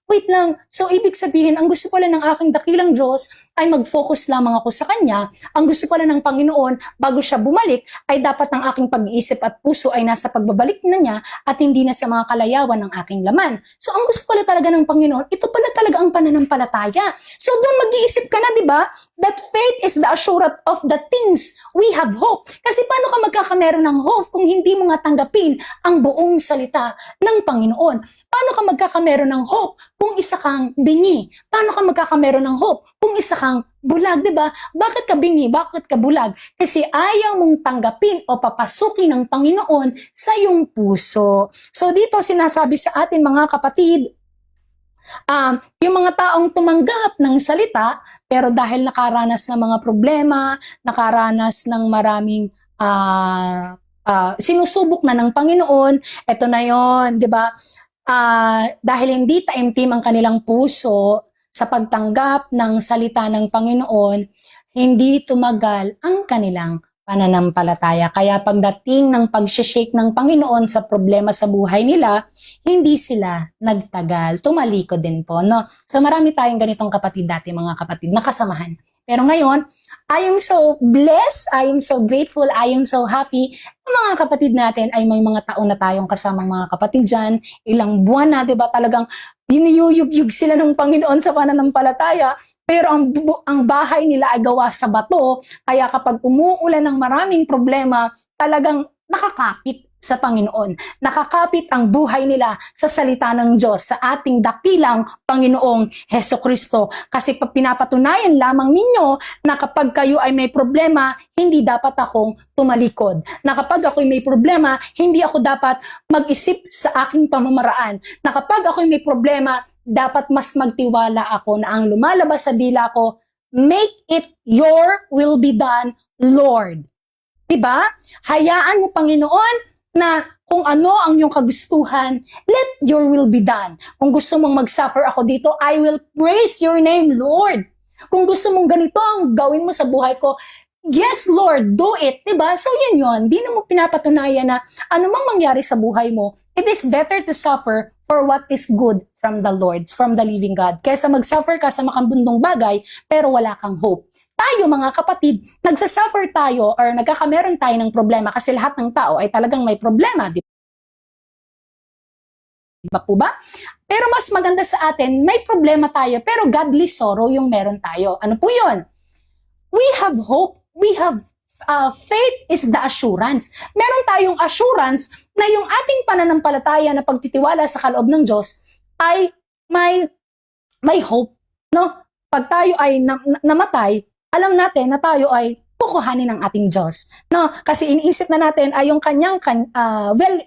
wait lang. So, ibig sabihin, ang gusto pala ng aking dakilang Diyos ay mag-focus lamang ako sa Kanya. Ang gusto pala ng Panginoon, bago siya bumalik, ay dapat ang aking pag-iisip at puso ay nasa pagbabalik na niya at hindi na sa mga kalayawan ng aking laman. So ang gusto pala talaga ng Panginoon, ito pala talaga ang pananampalataya. So doon mag-iisip ka na, di ba? That faith is the assurance of the things we have hope. Kasi paano ka magkakameron ng hope kung hindi mo nga tanggapin ang buong salita ng Panginoon? Paano ka magkakameron ng hope kung isa kang bingi? Paano ka magkakameron ng hope kung isa kang bulag, di ba? Bakit ka bingi? Bakit ka bulag? Kasi ayaw mong tanggapin o papasukin ng Panginoon sa iyong puso. So dito sinasabi sa atin mga kapatid, yung mga taong tumanggap ng salita, pero dahil nakaranas ng mga problema, nakaranas ng maraming sinusubok na ng Panginoon, eto na yon, di ba? Dahil hindi taimtim ang kanilang puso sa pagtanggap ng salita ng Panginoon, hindi tumagal ang kanilang pananampalataya. Kaya pagdating ng pag-shake ng Panginoon sa problema sa buhay nila, hindi sila nagtagal. Tumalikod din po, no? So marami tayong ganitong kapatid dati, mga kapatid, nakasamahan. Pero ngayon, I am so blessed, I am so grateful, I am so happy. Ang mga kapatid natin ay may mga taon na tayong kasamang mga kapatid dyan, ilang buwan na, diba, talagang iniyuyugyug sila ng Panginoon sa pananampalataya, pero ang bahay nila ay gawa sa bato, kaya kapag umuulan ng maraming problema, talagang nakakapit sa Panginoon. Nakakapit ang buhay nila sa salita ng Diyos, sa ating dakilang Panginoong Hesukristo. Kasi pinapatunayan lamang ninyo na kapag kayo ay may problema, hindi dapat akong tumalikod. Na kapag ako ay may problema, hindi ako dapat mag-isip sa aking pamamaraan. Na kapag ako ay may problema, dapat mas magtiwala ako na ang lumalabas sa dila ko, make it your will be done, Lord. Diba? Hayaan mo, Panginoon, na kung ano ang iyong kagustuhan, let your will be done. Kung gusto mong mag-suffer ako dito, I will praise your name, Lord. Kung gusto mong ganito ang gawin mo sa buhay ko, yes, Lord, do it. Diba? So yun. Di na mo pinapatunayan na anumang mangyari sa buhay mo, it is better to suffer for what is good from the Lord, from the living God. Kaysa mag-suffer ka sa makabundong bagay, pero wala kang hope. Tayo mga kapatid, nagsasuffer tayo or nagkakameron tayo ng problema kasi lahat ng tao ay talagang may problema, di ba po ba? Pero mas maganda sa atin, may problema tayo pero godly sorrow yung meron tayo. Ano po yun? We have hope. We have faith is the assurance. Meron tayong assurance na yung ating pananampalataya na pagtitiwala sa kaloob ng Diyos ay may hope. No? Pag tayo ay namatay, alam natin na tayo ay kukuhanin ng ating Diyos. No? Kasi iniisip na natin ay yung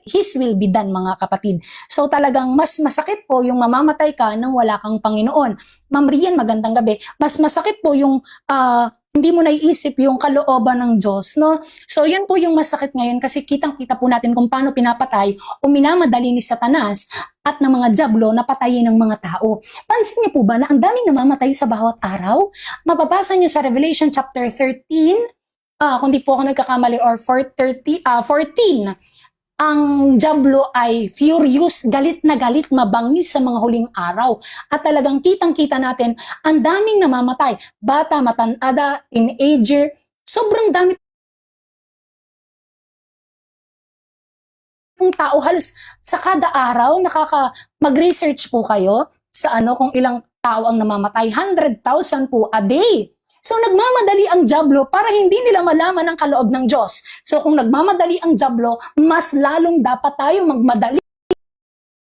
His will be done, mga kapatid. So talagang mas masakit po yung mamamatay ka nang wala kang Panginoon. Ma'am Rian, magandang gabi. Mas masakit po yung hindi mo naiisip yung kalooban ng Diyos, no? So, yun po yung masakit ngayon kasi kitang-kita po natin kung paano pinapatay o minamadali ni Satanas at ng mga dyablo na patayin ng mga tao. Pansin niyo po ba na ang daming namamatay sa bawat araw? Mababasa niyo sa Revelation chapter 13, kung di po ako nagkakamali, or 14, ang dyablo ay furious, galit na galit, mabangis sa mga huling araw. At talagang kitang-kita natin, ang daming namamatay. Bata, matanada, teenager, sobrang dami pong tao. Halos sa kada araw, mag-research po kayo sa kung ilang tao ang namamatay. 100,000 po a day. So nagmamadali ang dyablo para hindi nila malaman ang kaloob ng Diyos. So kung nagmamadali ang dyablo, mas lalong dapat tayo magmadali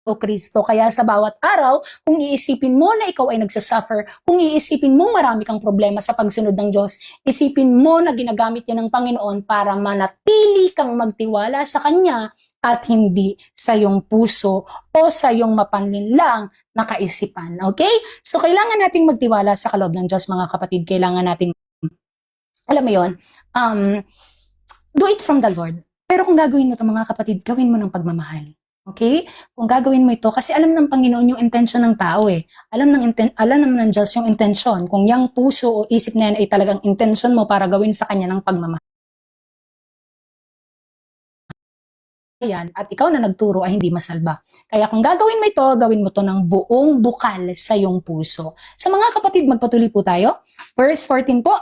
o Kristo. Kaya sa bawat araw, kung iisipin mo na ikaw ay nagsasuffer, kung iisipin mo marami kang problema sa pagsunod ng Diyos, isipin mo na ginagamit yan ng Panginoon para manatili kang magtiwala sa Kanya at hindi sa iyong puso o sa iyong mapanlinlang na kaisipan. Okay? So, kailangan nating magtiwala sa kaloob ng Diyos, mga kapatid. Kailangan nating, alam mo yun, do it from the Lord. Pero kung gagawin mo ito, mga kapatid, gawin mo ng pagmamahal. Okay? Kung gagawin mo ito, kasi alam ng Panginoon yung intention ng tao eh. Alam naman ng Diyos yung intention. Kung yung puso o isip na yan ay talagang intention mo para gawin sa Kanya ng pagmamahal. yan at ikaw na nagturo ay hindi masalba. Kaya kung gagawin mo ito, gawin mo to ng buong bukal sa iyong puso. Sa mga kapatid, magpatuloy po tayo. Verse 14 po.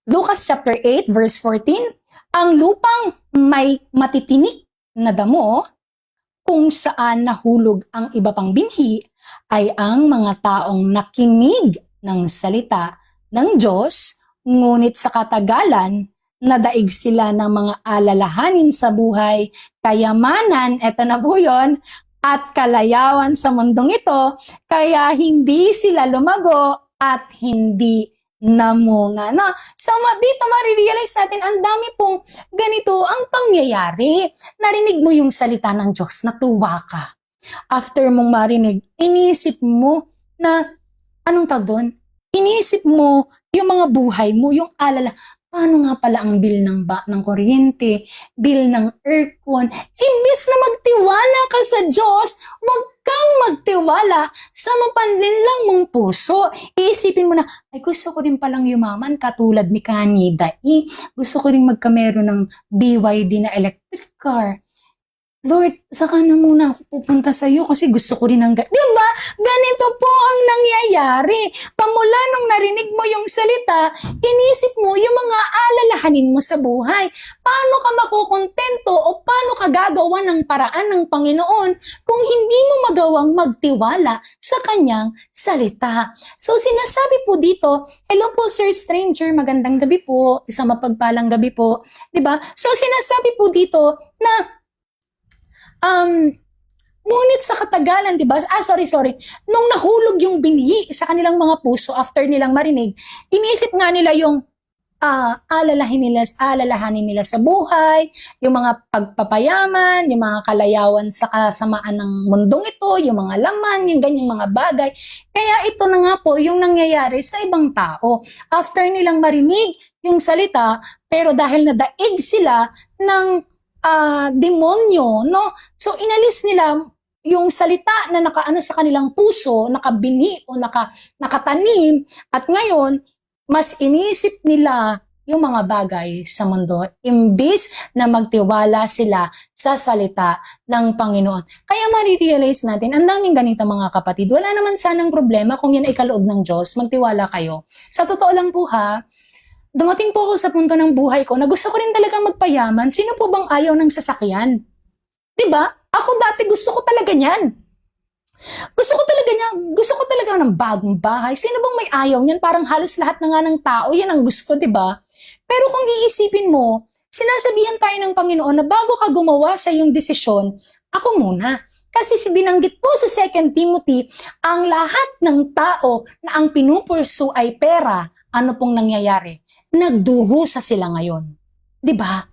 Lucas chapter 8 verse 14. Ang lupang may matitinik na damo kung saan nahulog ang iba pang binhi ay ang mga taong nakinig ng salita ng Diyos, ngunit sa katagalan, nadaig sila ng mga alalahanin sa buhay, kayamanan, eto na po yun, at kalayawan sa mundong ito, kaya hindi sila lumago at hindi namunga. No? So dito marirealize natin, ang dami pong ganito ang pangyayari. Narinig mo yung salita ng Diyos, natuwa ka. After mong marinig, iniisip mo na, anong tawag doon? Iniisip mo yung mga buhay mo, yung alala, paano nga pala ang bill ng kuryente, bill ng aircon. Imbis na magtiwala ka sa Diyos, huwag kang magtiwala sa mapanlinlang mong puso. Iisipin mo na, ay gusto ko rin palang yumaman katulad ni Kanye Dai. Gusto ko rin magkamero ng BYD na electric car. Lord, saka na muna ako pupunta sa iyo kasi gusto ko rin ng... Diba? Ganito po ang nangyayari. Pamula nung narinig mo yung salita, inisip mo yung mga alalahanin mo sa buhay. Paano ka makukontento o paano ka gagawa ng paraan ng Panginoon kung hindi mo magawang magtiwala sa kanyang salita? So sinasabi po dito, hello po Sir Stranger, magandang gabi po, isang mapagpalang gabi po. Diba? So sinasabi po dito na ngunit sa katagalan, di ba? Sorry. Nung nahulog yung binhi sa kanilang mga puso after nilang marinig, inisip nga nila yung alalahanin nila sa buhay, yung mga pagpapayaman, yung mga kalayawan sa kasamaan ng mundong ito, yung mga laman, yung ganyang mga bagay. Kaya ito na nga po yung nangyayari sa ibang tao. After nilang marinig yung salita, pero dahil nadaig sila ng demonyo, no? So inalis nila yung salita na nakaano sa kanilang puso, nakabinhi o nakatanim, at ngayon mas inisip nila yung mga bagay sa mundo imbis na magtiwala sila sa salita ng Panginoon. Kaya marirealize natin, ang daming ganito mga kapatid, wala naman sanang problema kung yan ay kaloob ng Diyos, magtiwala kayo. Sa totoo lang po dumating po ako sa punto ng buhay ko na gusto ko rin talagang magpayaman. Sino po bang ayaw ng sasakyan? Diba? Ako dati gusto ko talaga niyan. Gusto ko talaga ng bagong bahay. Sino bang may ayaw niyan? Parang halos lahat na nga ng tao, yan ang gusto, diba? Pero kung iisipin mo, sinasabihan tayo ng Panginoon na bago ka gumawa sa iyong desisyon, ako muna. Kasi binanggit po sa 2 Timothy, ang lahat ng tao na ang pinupursu ay pera, ano pong nangyayari? Nagdurusa sila ngayon. Diba?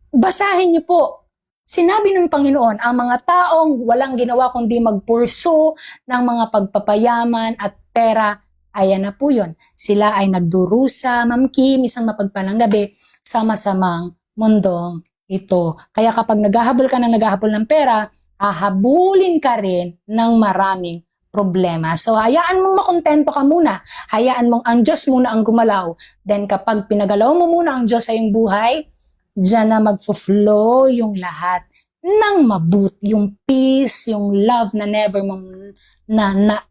Basahin niyo po. Sinabi ng Panginoon, ang mga taong walang ginawa kundi magpurso ng mga pagpapayaman at pera, ayan na po yun. Sila ay nagdurusa, Ma'am Kim, isang mapagpalang gabi, sa masamang mundong ito. Kaya kapag naghahabol ka ng pera, hahabulin ka rin ng maraming problema. So, hayaan mong makontento ka muna. Hayaan mong ang Diyos muna ang gumalaw. Then, kapag pinagalaw mo muna ang Diyos sa iyong buhay, diyan na magfo-flow yung lahat ng mabuti, yung peace, yung love na never mong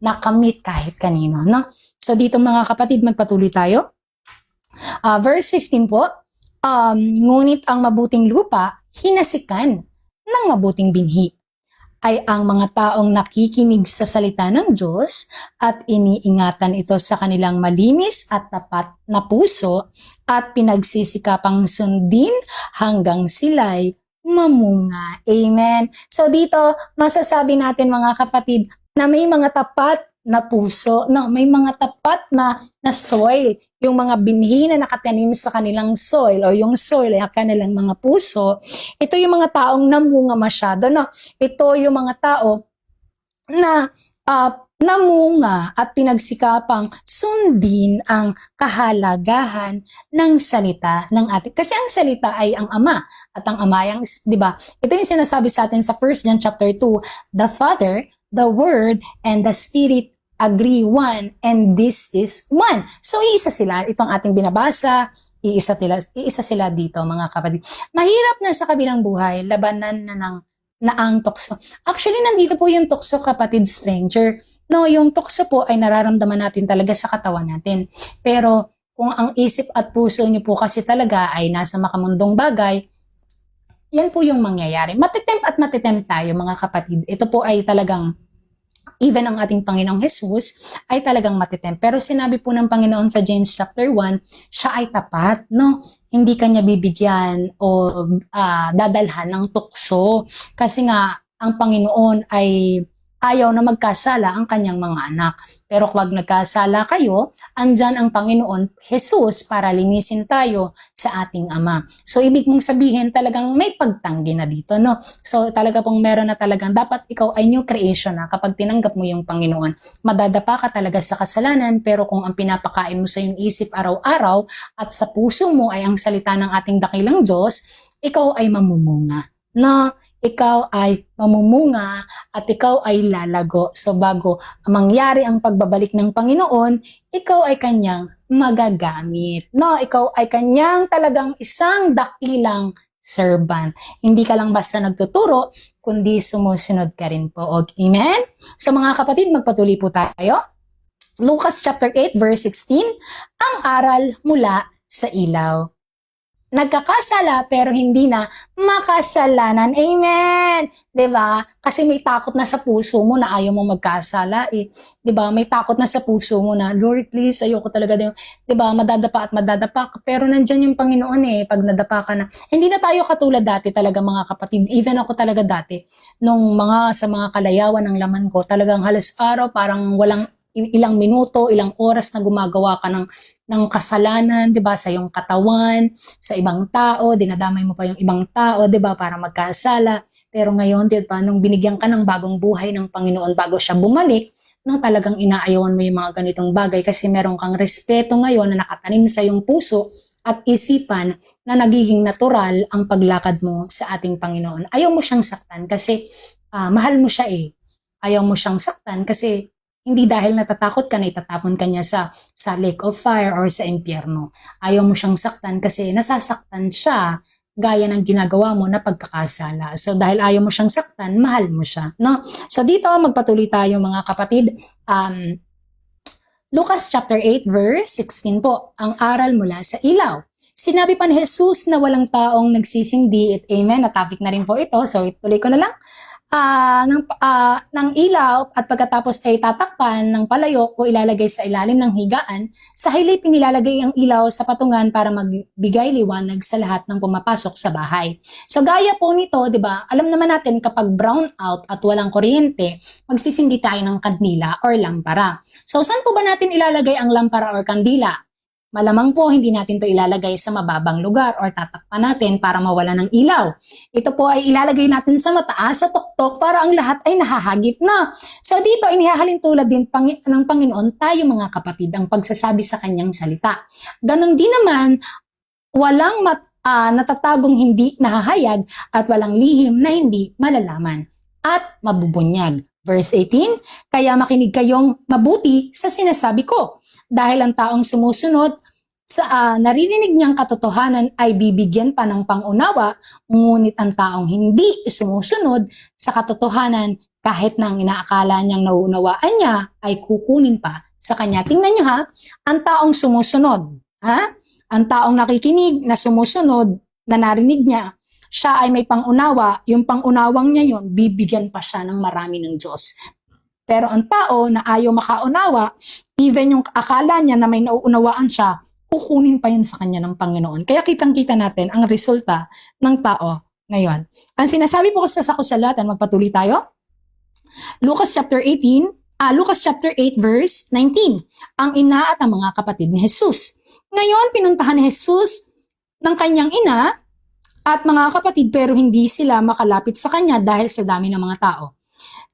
nakamit kahit kanino. No? So, dito mga kapatid, magpatuloy tayo. Verse 15 po, ngunit ang mabuting lupa, hinasikan ng mabuting binhi ay ang mga taong nakikinig sa salita ng Diyos at iniingatan ito sa kanilang malinis at tapat na puso at pinagsisikapang sundin hanggang sila'y mamunga. Amen. So dito, masasabi natin mga kapatid na may mga tapat na puso, no? May mga tapat na soil. Yung mga binhi na nakatanim sa kanilang soil o yung soil ay kanilang mga puso, ito yung mga taong namunga masyado. No? Ito yung mga tao na namunga at pinagsikapang sundin ang kahalagahan ng salita ng ating. Kasi ang salita ay ang Ama at ang Ama ay ang, di ba? Ito yung sinasabi sa atin sa 1 John chapter 2, the Father, the Word, and the Spirit agree one, and this is one. So, iisa sila. Itong ating binabasa, iisa sila dito, mga kapatid. Mahirap na sa kabilang buhay, labanan na ang tukso. Actually, nandito po yung tukso, kapatid stranger. No, yung tukso po ay nararamdaman natin talaga sa katawan natin. Pero, kung ang isip at puso niyo po kasi talaga ay nasa makamundong bagay, yan po yung mangyayari. Matitempt tayo, mga kapatid. Ito po ay talagang even ang ating Panginoong Jesus ay talagang matitempt. Pero sinabi po ng Panginoon sa James chapter 1, siya ay tapat, no? Hindi kanya bibigyan o dadalhan ng tukso. Kasi nga, ang Panginoon ay ayaw na magkasala ang kanyang mga anak. Pero kung nagkasala kayo, andyan ang Panginoon Jesus para linisin tayo sa ating Ama. So, ibig mong sabihin talagang may pagtanggi na dito, no? So, talaga pong meron na talagang dapat ikaw ay new creation na kapag tinanggap mo yung Panginoon. Madadapa ka talaga sa kasalanan, pero kung ang pinapakain mo sa iyong isip araw-araw at sa puso mo ay ang salita ng ating dakilang Diyos, ikaw ay mamumunga. No? Ikaw ay mamumunga at ikaw ay lalago. So bago mangyari ang pagbabalik ng Panginoon, ikaw ay kanyang magagamit. No, ikaw ay kanyang talagang isang dakilang servant. Hindi ka lang basta nagtuturo, kundi sumusunod ka rin po. Amen? So mga kapatid, magpatuloy po tayo. Lucas chapter 8 verse 16, ang aral mula sa ilaw. Nagkakasala pero hindi na makasalanan. Amen! 'Di ba? Kasi may takot na sa puso mo na ayaw mo magkasala eh. 'Di ba? May takot na sa puso mo na, Lord, please, ayoko talaga din. 'Di ba? Madadapa at madadapa ka. Pero nandiyan yung Panginoon eh, pag nadapa ka na. Hindi na tayo katulad dati talaga, mga kapatid. Even ako talaga dati nung sa mga kalayawan ng laman ko, talagang halos araw parang walang ilang minuto, ilang oras na gumagawa ka ng kasalanan, 'di ba, sa iyong katawan, sa ibang tao, dinadamay mo pa yung ibang tao, 'di ba, para magkasala. Pero ngayon, 'di ba, nung binigyan ka ng bagong buhay ng Panginoon bago siya bumalik, nang talagang inaayawan mo yung mga ganitong bagay kasi meron kang respeto ngayon na nakatanim sa iyong puso at isipan na nagiging natural ang paglakad mo sa ating Panginoon. Ayaw mo siyang saktan kasi mahal mo siya eh. Ayaw mo siyang saktan kasi hindi dahil natatakot ka na itatapon ka niya sa lake of fire or sa impyerno. Ayaw mo siyang saktan kasi nasasaktan siya gaya ng ginagawa mo na pagkakasala. So dahil ayaw mo siyang saktan, mahal mo siya. No? So dito magpatuloy tayo, mga kapatid. Lucas chapter 8 verse 16 po, ang aral mula sa ilaw. Sinabi pa ni Jesus na walang taong nagsisindi at amen. Na-topic na rin po ito. So ituloy ko na lang. Ng ilaw at pagkatapos ay tatakpan ng palayok o ilalagay sa ilalim ng higaan, sa hilay pinilalagay ang ilaw sa patungan para magbigay liwanag sa lahat ng pumapasok sa bahay. So gaya po nito, 'di ba? Alam naman natin kapag brown out at walang kuryente, magsisindi tayo ng kandila or lampara. So saan po ba natin ilalagay ang lampara or kandila? Malamang po hindi natin to ilalagay sa mababang lugar or tatakpan natin para mawala ng ilaw. Ito po ay ilalagay natin sa mataas, sa tuktok para ang lahat ay nahahagip na. So dito inihahalin tulad din ng Panginoon tayo, mga kapatid, ang pagsasabi sa kanyang salita. Ganon din naman, walang natatagong hindi nahahayag at walang lihim na hindi malalaman at mabubunyag. Verse 18, kaya makinig kayong mabuti sa sinasabi ko. Dahil ang taong sumusunod sa naririnig niyang katotohanan ay bibigyan pa ng pangunawa, ngunit ang taong hindi sumusunod sa katotohanan kahit nang inaakala niyang nauunawaan niya ay kukunin pa sa kanya. Tingnan niyo ha, ang taong sumusunod, ang taong nakikinig na sumusunod, na narinig niya, siya ay may pangunawa, yung pangunawang niya yon, bibigyan pa siya ng marami ng Diyos. Pero ang tao na ayaw makaunawa, even yung akala niya na may nauunawaan siya, kukunin pa yun sa kanya ng Panginoon. Kaya kitang-kita natin ang resulta ng tao ngayon. Ang sinasabi po ko sa kasalatan, magpatuloy tayo. Lucas chapter 8 verse 19. Ang ina at ang mga kapatid ni Jesus. Ngayon, pinuntahan ni Jesus ng kanyang ina at mga kapatid, pero hindi sila makalapit sa kanya dahil sa dami ng mga tao.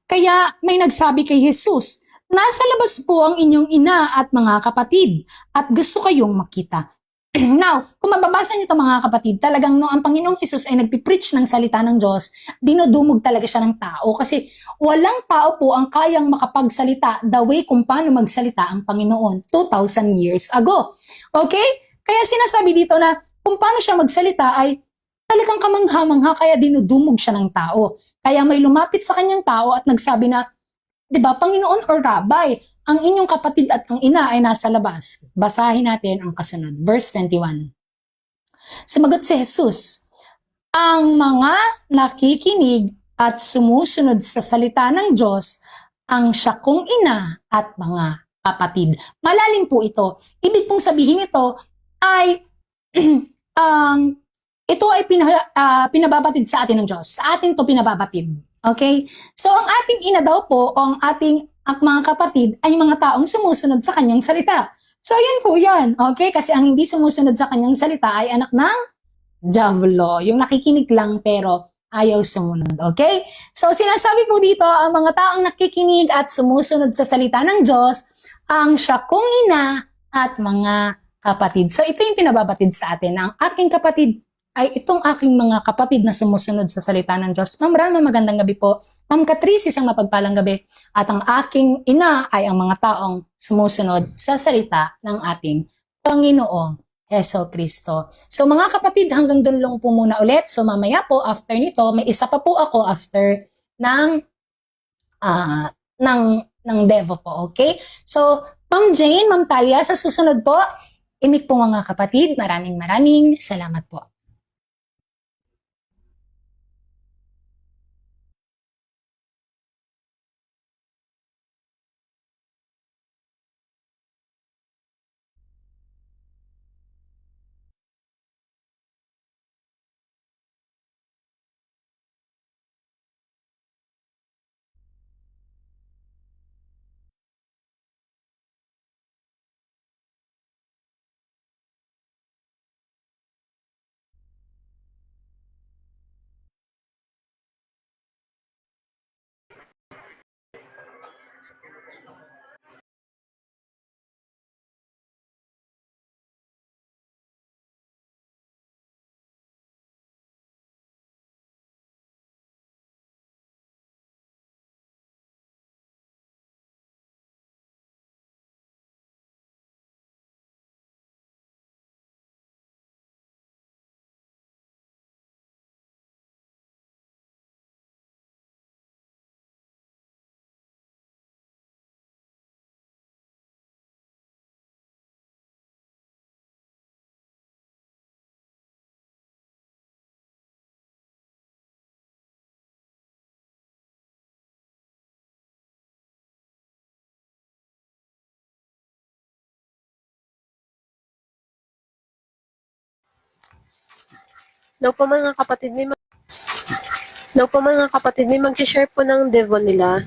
Kaya may nagsabi kay Jesus, nasa labas po ang inyong ina at mga kapatid at gusto kayong makita. Now, kung mababasa niyo ito mga kapatid, talagang no, ang Panginoong Hesus ay nagpipreach ng salita ng Diyos, dinudumog talaga siya ng tao kasi walang tao po ang kayang makapagsalita the way kung paano magsalita ang Panginoon 2,000 years ago. Okay? Kaya sinasabi dito na kung paano siya magsalita ay talagang kamangha-mangha kaya dinudumog siya ng tao. Kaya may lumapit sa kanyang tao at nagsabi na, 'di ba, Panginoon or Rabbi, ang inyong kapatid at ang ina ay nasa labas. Basahin natin ang kasunod. Verse 21. Sumagot si Jesus, ang mga nakikinig at sumusunod sa salita ng Diyos ang siya kong ina at mga kapatid. Malalim po ito. Ibig pong sabihin ito ay ito ay pinababatid sa atin ng Diyos. Sa atin to pinababatid. Okay? So ang ating ina daw po o ang ating mga kapatid ay mga taong sumusunod sa kanyang salita. So yun po yan. Okay? Kasi ang hindi sumusunod sa kanyang salita ay anak ng Diablo. Yung nakikinig lang pero ayaw sumunod. Okay? So sinasabi po dito ang mga taong nakikinig at sumusunod sa salita ng Diyos ang siya kong ina at mga kapatid. So ito yung pinababatid sa atin. Ang aking kapatid ay itong aking mga kapatid na sumusunod sa salita ng Diyos. Ma'am Rama, magandang gabi po. Ma'am Catrice, isang mapagpalang gabi. At ang aking ina ay ang mga taong sumusunod sa salita ng ating Panginoong Heso Kristo. So mga kapatid, hanggang doon lang po muna ulit. So mamaya po, after nito, may isa pa po ako after ng Devo po, okay? So, Ma'am Jane, Ma'am Talia, sa susunod po, imik po mga kapatid, maraming salamat po. Hello po mga kapatid, may mag-share po ng Devo nila.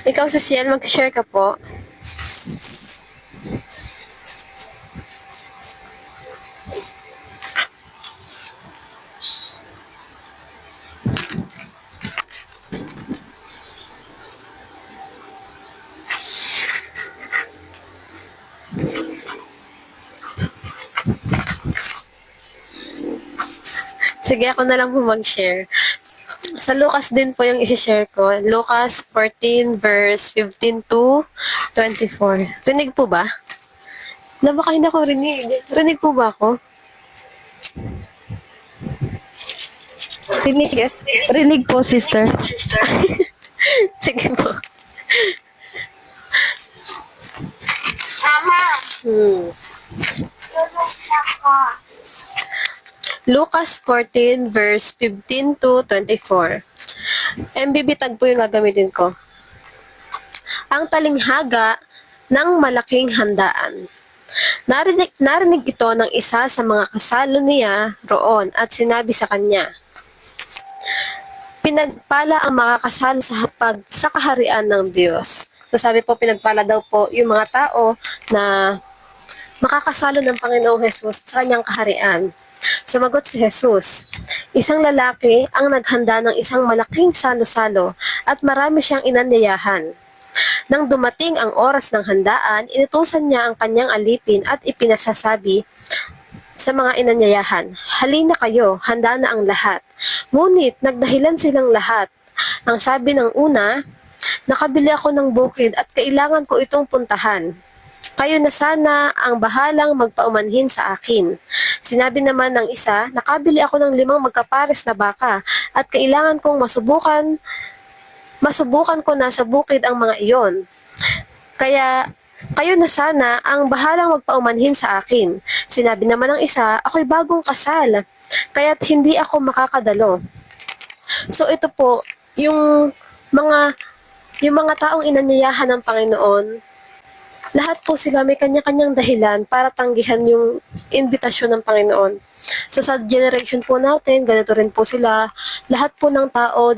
Ikaw si Ciel, mag-share ka po. Sige, ako na lang po mag-share. Sa Lucas din po yung isi-share ko. Lucas 14 verse 15 to 24. Rinig po ba? Baka hindi ako rinig. Rinig po ba ako? Rinig, yes. Rinig po, sister. Sige po. Lucas 14 verse 15 to 24. MBB tag po yung gagamitin ko. Ang talinghaga ng malaking handaan. Narinig ito ng isa sa mga kasalo niya roon at sinabi sa kanya, pinagpala ang makakasalo sa kaharian ng Diyos. So sabi po, pinagpala daw po yung mga tao na makakasalo ng Panginoong Hesus sa kanyang kaharian. Sumagot si Jesus, isang lalaki ang naghanda ng isang malaking salo-salo at marami siyang inanyayahan. Nang dumating ang oras ng handaan, inutusan niya ang kanyang alipin at ipinasasabi sa mga inanyayahan, "Halina kayo, handa na ang lahat." Ngunit nagdahilan silang lahat. Ang sabi ng una, "Nakabili ako ng bukid at kailangan ko itong puntahan. Kayo na sana ang bahalang magpaumanhin sa akin." Sinabi naman ng isa, "Nakabili ako ng 5 magkapares na baka at kailangan kong masubukan ko na sa bukid ang mga iyon. Kaya kayo na sana ang bahalang magpaumanhin sa akin." Sinabi naman ng isa, "Ako'y bagong kasal, kaya't hindi ako makakadalo." So ito po, mga yung mga taong inanyayahan ng Panginoon, lahat po sila may kanya-kanyang dahilan para tanggihan yung invitasyon ng Panginoon. So sa generation po natin, ganito rin po sila. Lahat po ng tao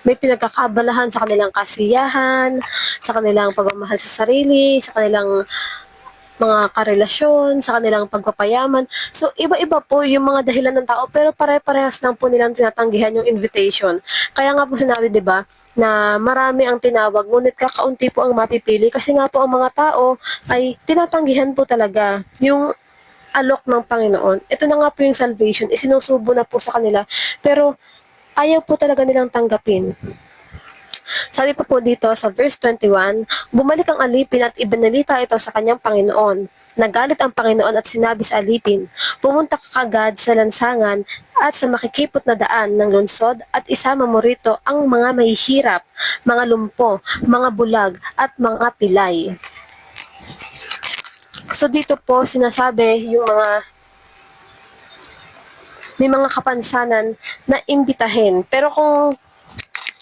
may pinagkakabalahan sa kanilang kasiyahan, sa kanilang pagmamahal sa sarili, sa kanilang mga karelasyon, sa kanilang pagpapayaman. So, iba-iba po yung mga dahilan ng tao, pero pare-parehas lang po nilang tinatanggihan yung invitation. Kaya nga po sinabi, di ba, na marami ang tinawag, ngunit kakaunti po ang mapipili, kasi nga po ang mga tao ay tinatanggihan po talaga yung alok ng Panginoon. Ito na nga po yung salvation, isinusubo na po sa kanila, pero ayaw po talaga nilang tanggapin. Sabi pa po dito sa verse 21, bumalik ang alipin at ibinalita ito sa kanyang Panginoon. Nagalit ang Panginoon at sinabi sa alipin, pumunta ka kagad sa lansangan at sa makikipot na daan ng lungsod at isama mo rito ang mga mahihirap, mga lumpo, mga bulag at mga pilay. So dito po sinasabi yung may mga kapansanan na imbitahin. Pero kung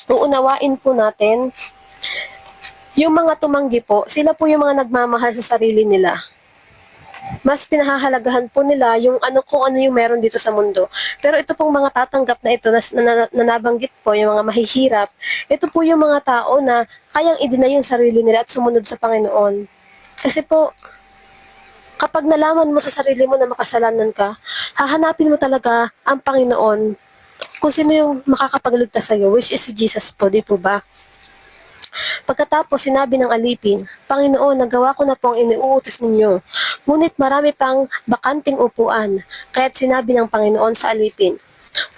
uunawain po natin, yung mga tumanggi po, sila po yung mga nagmamahal sa sarili nila. Mas pinahahalagahan po nila yung kung ano yung meron dito sa mundo. Pero ito pong mga tatanggap na ito na nabanggit po, yung mga mahihirap, ito po yung mga tao na kayang i-deny yung sarili nila at sumunod sa Panginoon. Kasi po, kapag nalaman mo sa sarili mo na makasalanan ka, hahanapin mo talaga ang Panginoon kung sino yung makakapagligtas sa iyo, which is Jesus po, di po ba? Pagkatapos, sinabi ng alipin, Panginoon, nagawa ko na po ang iniuutos ninyo, ngunit marami pang bakanting upuan. Kaya't sinabi ng Panginoon sa alipin,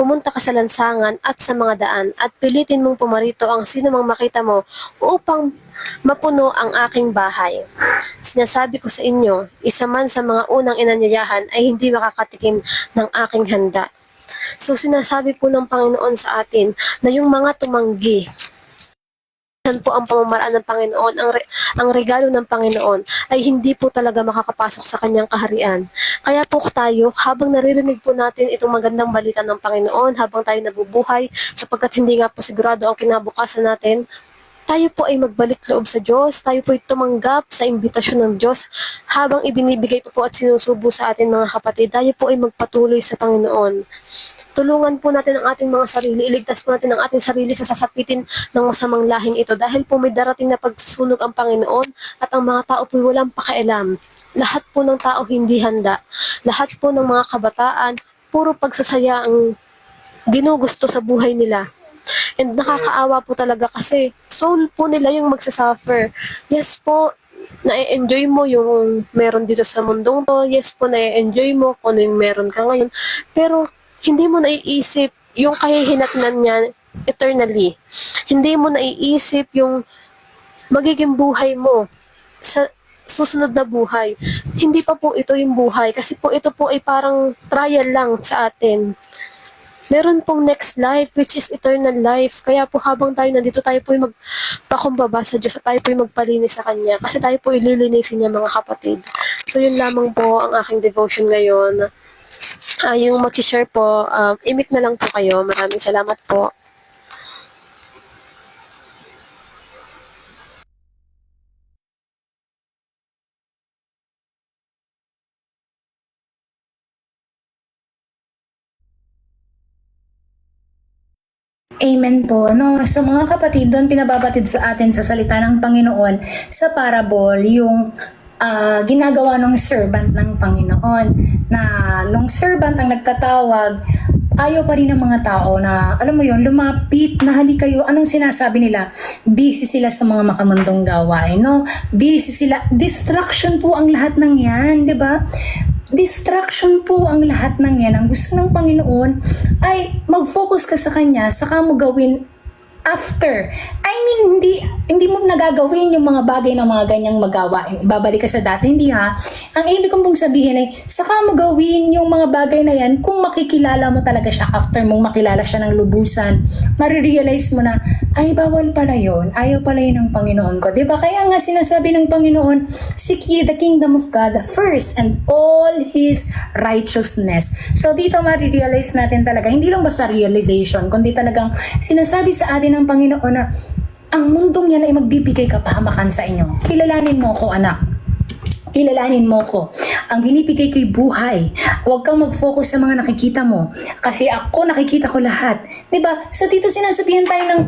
pumunta ka sa lansangan at sa mga daan at pilitin mong pumarito ang sino mang makita mo upang mapuno ang aking bahay. Sinasabi ko sa inyo, isa man sa mga unang inanyayahan ay hindi makakatikim ng aking handa. So sinasabi po ng Panginoon sa atin na yung mga tumanggi, yan po ang pamamaraan ng Panginoon, ang regalo ng Panginoon ay hindi po talaga makakapasok sa kanyang kaharian. Kaya po tayo, habang naririnig po natin itong magandang balita ng Panginoon, habang tayo nabubuhay, sapagkat hindi nga po sigurado ang kinabukasan natin, tayo po ay magbalik loob sa Diyos, tayo po ay tumanggap sa imbitasyon ng Diyos, habang ibinibigay po at sinusubo sa atin mga kapatid, tayo po ay magpatuloy sa Panginoon. Tulungan po natin ang ating mga sarili, iligtas po natin ang ating sarili sa sasapitin ng masamang lahing ito dahil po may darating na pagsusunog ang Panginoon at ang mga tao po ay walang pakialam. Lahat po ng tao hindi handa. Lahat po ng mga kabataan, puro pagsasaya ang ginugusto sa buhay nila. And nakakaawa po talaga kasi soul po nila yung magsasuffer. Yes po, na-enjoy mo yung meron dito sa mundong to. Yes po, na-enjoy mo kung ano yung meron ka ngayon. Pero hindi mo naiisip yung kahihinatnan niya eternally. Hindi mo naiisip yung magiging buhay mo sa susunod na buhay. Hindi pa po ito yung buhay kasi po ito po ay parang trial lang sa atin. Meron pong next life which is eternal life. Kaya po habang tayo nandito, tayo po ay magpakumbaba sa Diyos at tayo po ay magpalinis sa Kanya kasi tayo po ililinisin niya mga kapatid. So yun lamang po ang aking devotion ngayon. Yung mag-share po, imik na lang po kayo. Maraming salamat po. Amen po. No? So mga kapatid, doon pinababatid sa atin sa salita ng Panginoon sa parable yung ginagawa ng servant ng Panginoon na nung servant ang nagtatawag, ayaw pa rin ng mga tao na, alam mo yon, lumapit, na halika kayo. Anong sinasabi nila? Busy sila sa mga makamundong gawain, no? Busy sila. Distraction po ang lahat ng yan, di ba? Distraction po ang lahat ng yan. Ang gusto ng Panginoon ay mag-focus ka sa Kanya, saka mo gawin after. I mean, hindi mo nagagawin yung mga bagay ng mga ganyang magawain. Ibabalik ka sa dati, hindi ha. Ang ibig kong pong sabihin ay, saka mo gawin yung mga bagay na yan kung makikilala mo talaga siya after mong makilala siya ng lubusan. Marirealize mo na, ay bawal pala yun. Ayaw pala yun ng Panginoon ko. Diba? Kaya nga sinasabi ng Panginoon, seek ye the kingdom of God first and all His righteousness. So dito marirealize natin talaga, hindi lang basta realization, kundi talagang sinasabi sa atin ng Panginoon na ang mundong yan ay magbibigay kapahamakan sa inyo. Kilalanin mo ko, anak. Kilalanin mo ko. Ang binibigay ko'y buhay. Huwag kang mag-focus sa mga nakikita mo. Kasi ako nakikita ko lahat. Diba? So dito sinasabihan tayo ng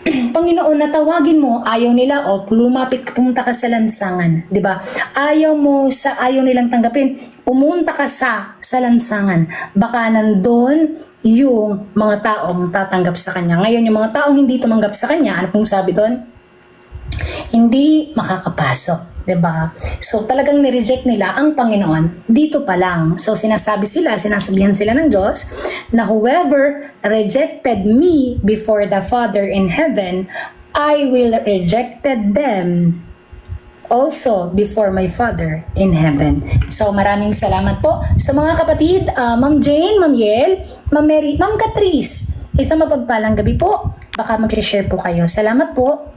Panginoon na tawagin mo, ayaw nila, o lumapit ka, pumunta ka sa lansangan, 'di ba? Ayaw nilang tanggapin, pumunta ka sa lansangan. Baka nandoon yung mga taong tatanggap sa kanya. Ngayon yung mga taong hindi tumanggap sa kanya, ano pong sabi doon? Hindi makakapasok. 'Di ba? So talagang ni-reject nila ang Panginoon dito pa lang. So sinasabihan sila ng Diyos na whoever rejected me before the Father in heaven, I will rejected them also before my Father in heaven. So maraming salamat po sa mga kapatid, Ma'am Jane, Ma'am Yel, Ma'am Mary, Ma'am Catrice. Isang mapagpalang gabi po. Baka mag-share po kayo. Salamat po.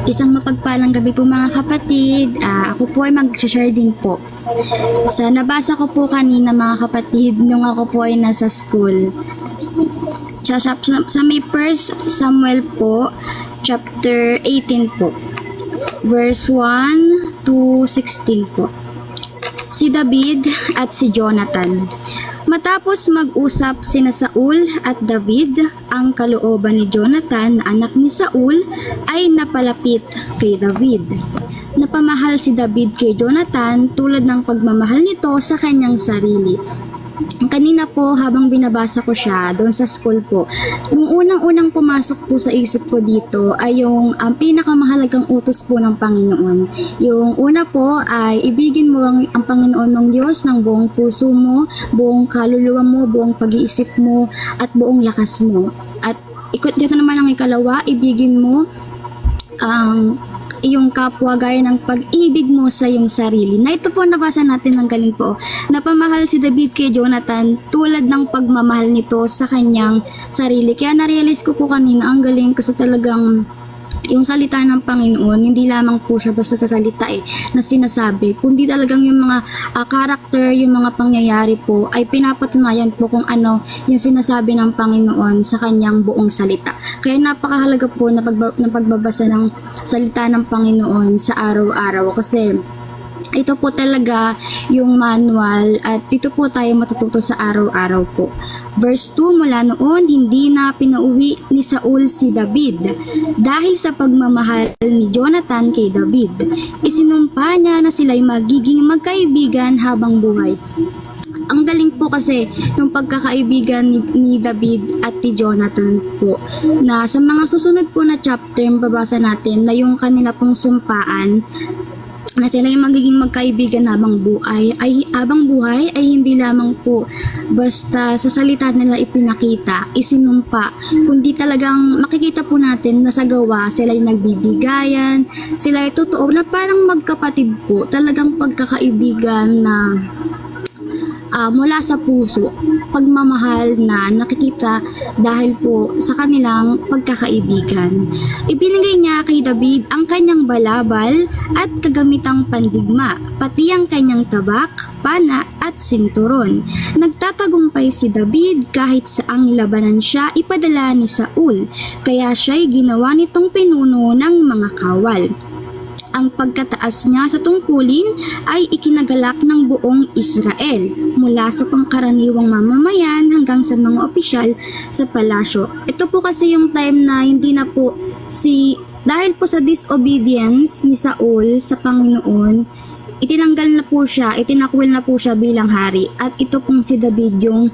Isang mapagpalang gabi po mga kapatid. Ako po ay mag-share din po. Sa nabasa ko po kanina mga kapatid, nung ako po ay nasa school. Sa may 1 Samuel po, chapter 18 po. Verse 1 to 16 po. Si David at si Jonathan. Matapos mag-usap sina Saul at David, ang kalooban ni Jonathan na anak ni Saul ay napalapit kay David. Napamahal si David kay Jonathan tulad ng pagmamahal nito sa kanyang sarili. Kanina po habang binabasa ko siya doon sa school po, yung unang-unang pumasok po sa isip ko dito ay yung pinakamahalagang utos po ng Panginoon. Yung una po ay ibigin mo ang Panginoon mong Diyos ng buong puso mo, buong kaluluwa mo, buong pag-iisip mo, at buong lakas mo. At dito naman ang ikalawa, ibigin mo ang iyong kapwa gaya ng pag-ibig mo sa iyong sarili. Na ito po nabasa natin ng galing po. Napamahal si David kay Jonathan tulad ng pagmamahal nito sa kanyang sarili. Kaya na-realize ko po kanina ang galing kasi talagang yung salita ng Panginoon, hindi lamang po siya basta sa salita na sinasabi, kundi talagang yung mga character, yung mga pangyayari po ay pinapatunayan po kung ano yung sinasabi ng Panginoon sa kanyang buong salita. Kaya napakahalaga po na pagbabasa ng salita ng Panginoon sa araw-araw kasi ito po talaga yung manual at dito po tayo matututo sa araw-araw po. Verse 2, mula noon, hindi na pinauwi ni Saul si David dahil sa pagmamahal ni Jonathan kay David. Isinumpa niya na sila'y magiging magkaibigan habang buhay. Ang galing po kasi ng pagkakaibigan ni David at ni Jonathan po na sa mga susunod po na chapter babasa natin na yung kanila pong sumpaan na sila yung magiging magkaibigan habang buhay ay hindi lamang po basta sa salita nila ipinakita, isinumpa, kundi talagang makikita po natin na sa gawa sila yung nagbibigayan, sila ay totoo na parang magkapatid po, talagang pagkakaibigan na mula sa puso, pagmamahal na nakikita dahil po sa kanilang pagkakaibigan. Ibinigay niya kay David ang kanyang balabal at kagamitang pandigma, pati ang kanyang tabak, pana at sinturon. Nagtatagumpay si David kahit saang labanan siya ipadala ni Saul, kaya siya'y ginawa nitong pinuno ng mga kawal. Ang pagkataas niya sa tungkulin ay ikinagalak ng buong Israel, mula sa pangkaraniwang mamamayan hanggang sa mga opisyal sa palasyo. Ito po kasi yung time na hindi na po dahil po sa disobedience ni Saul sa Panginoon, itinakwil na po siya bilang hari. At ito pong si David yung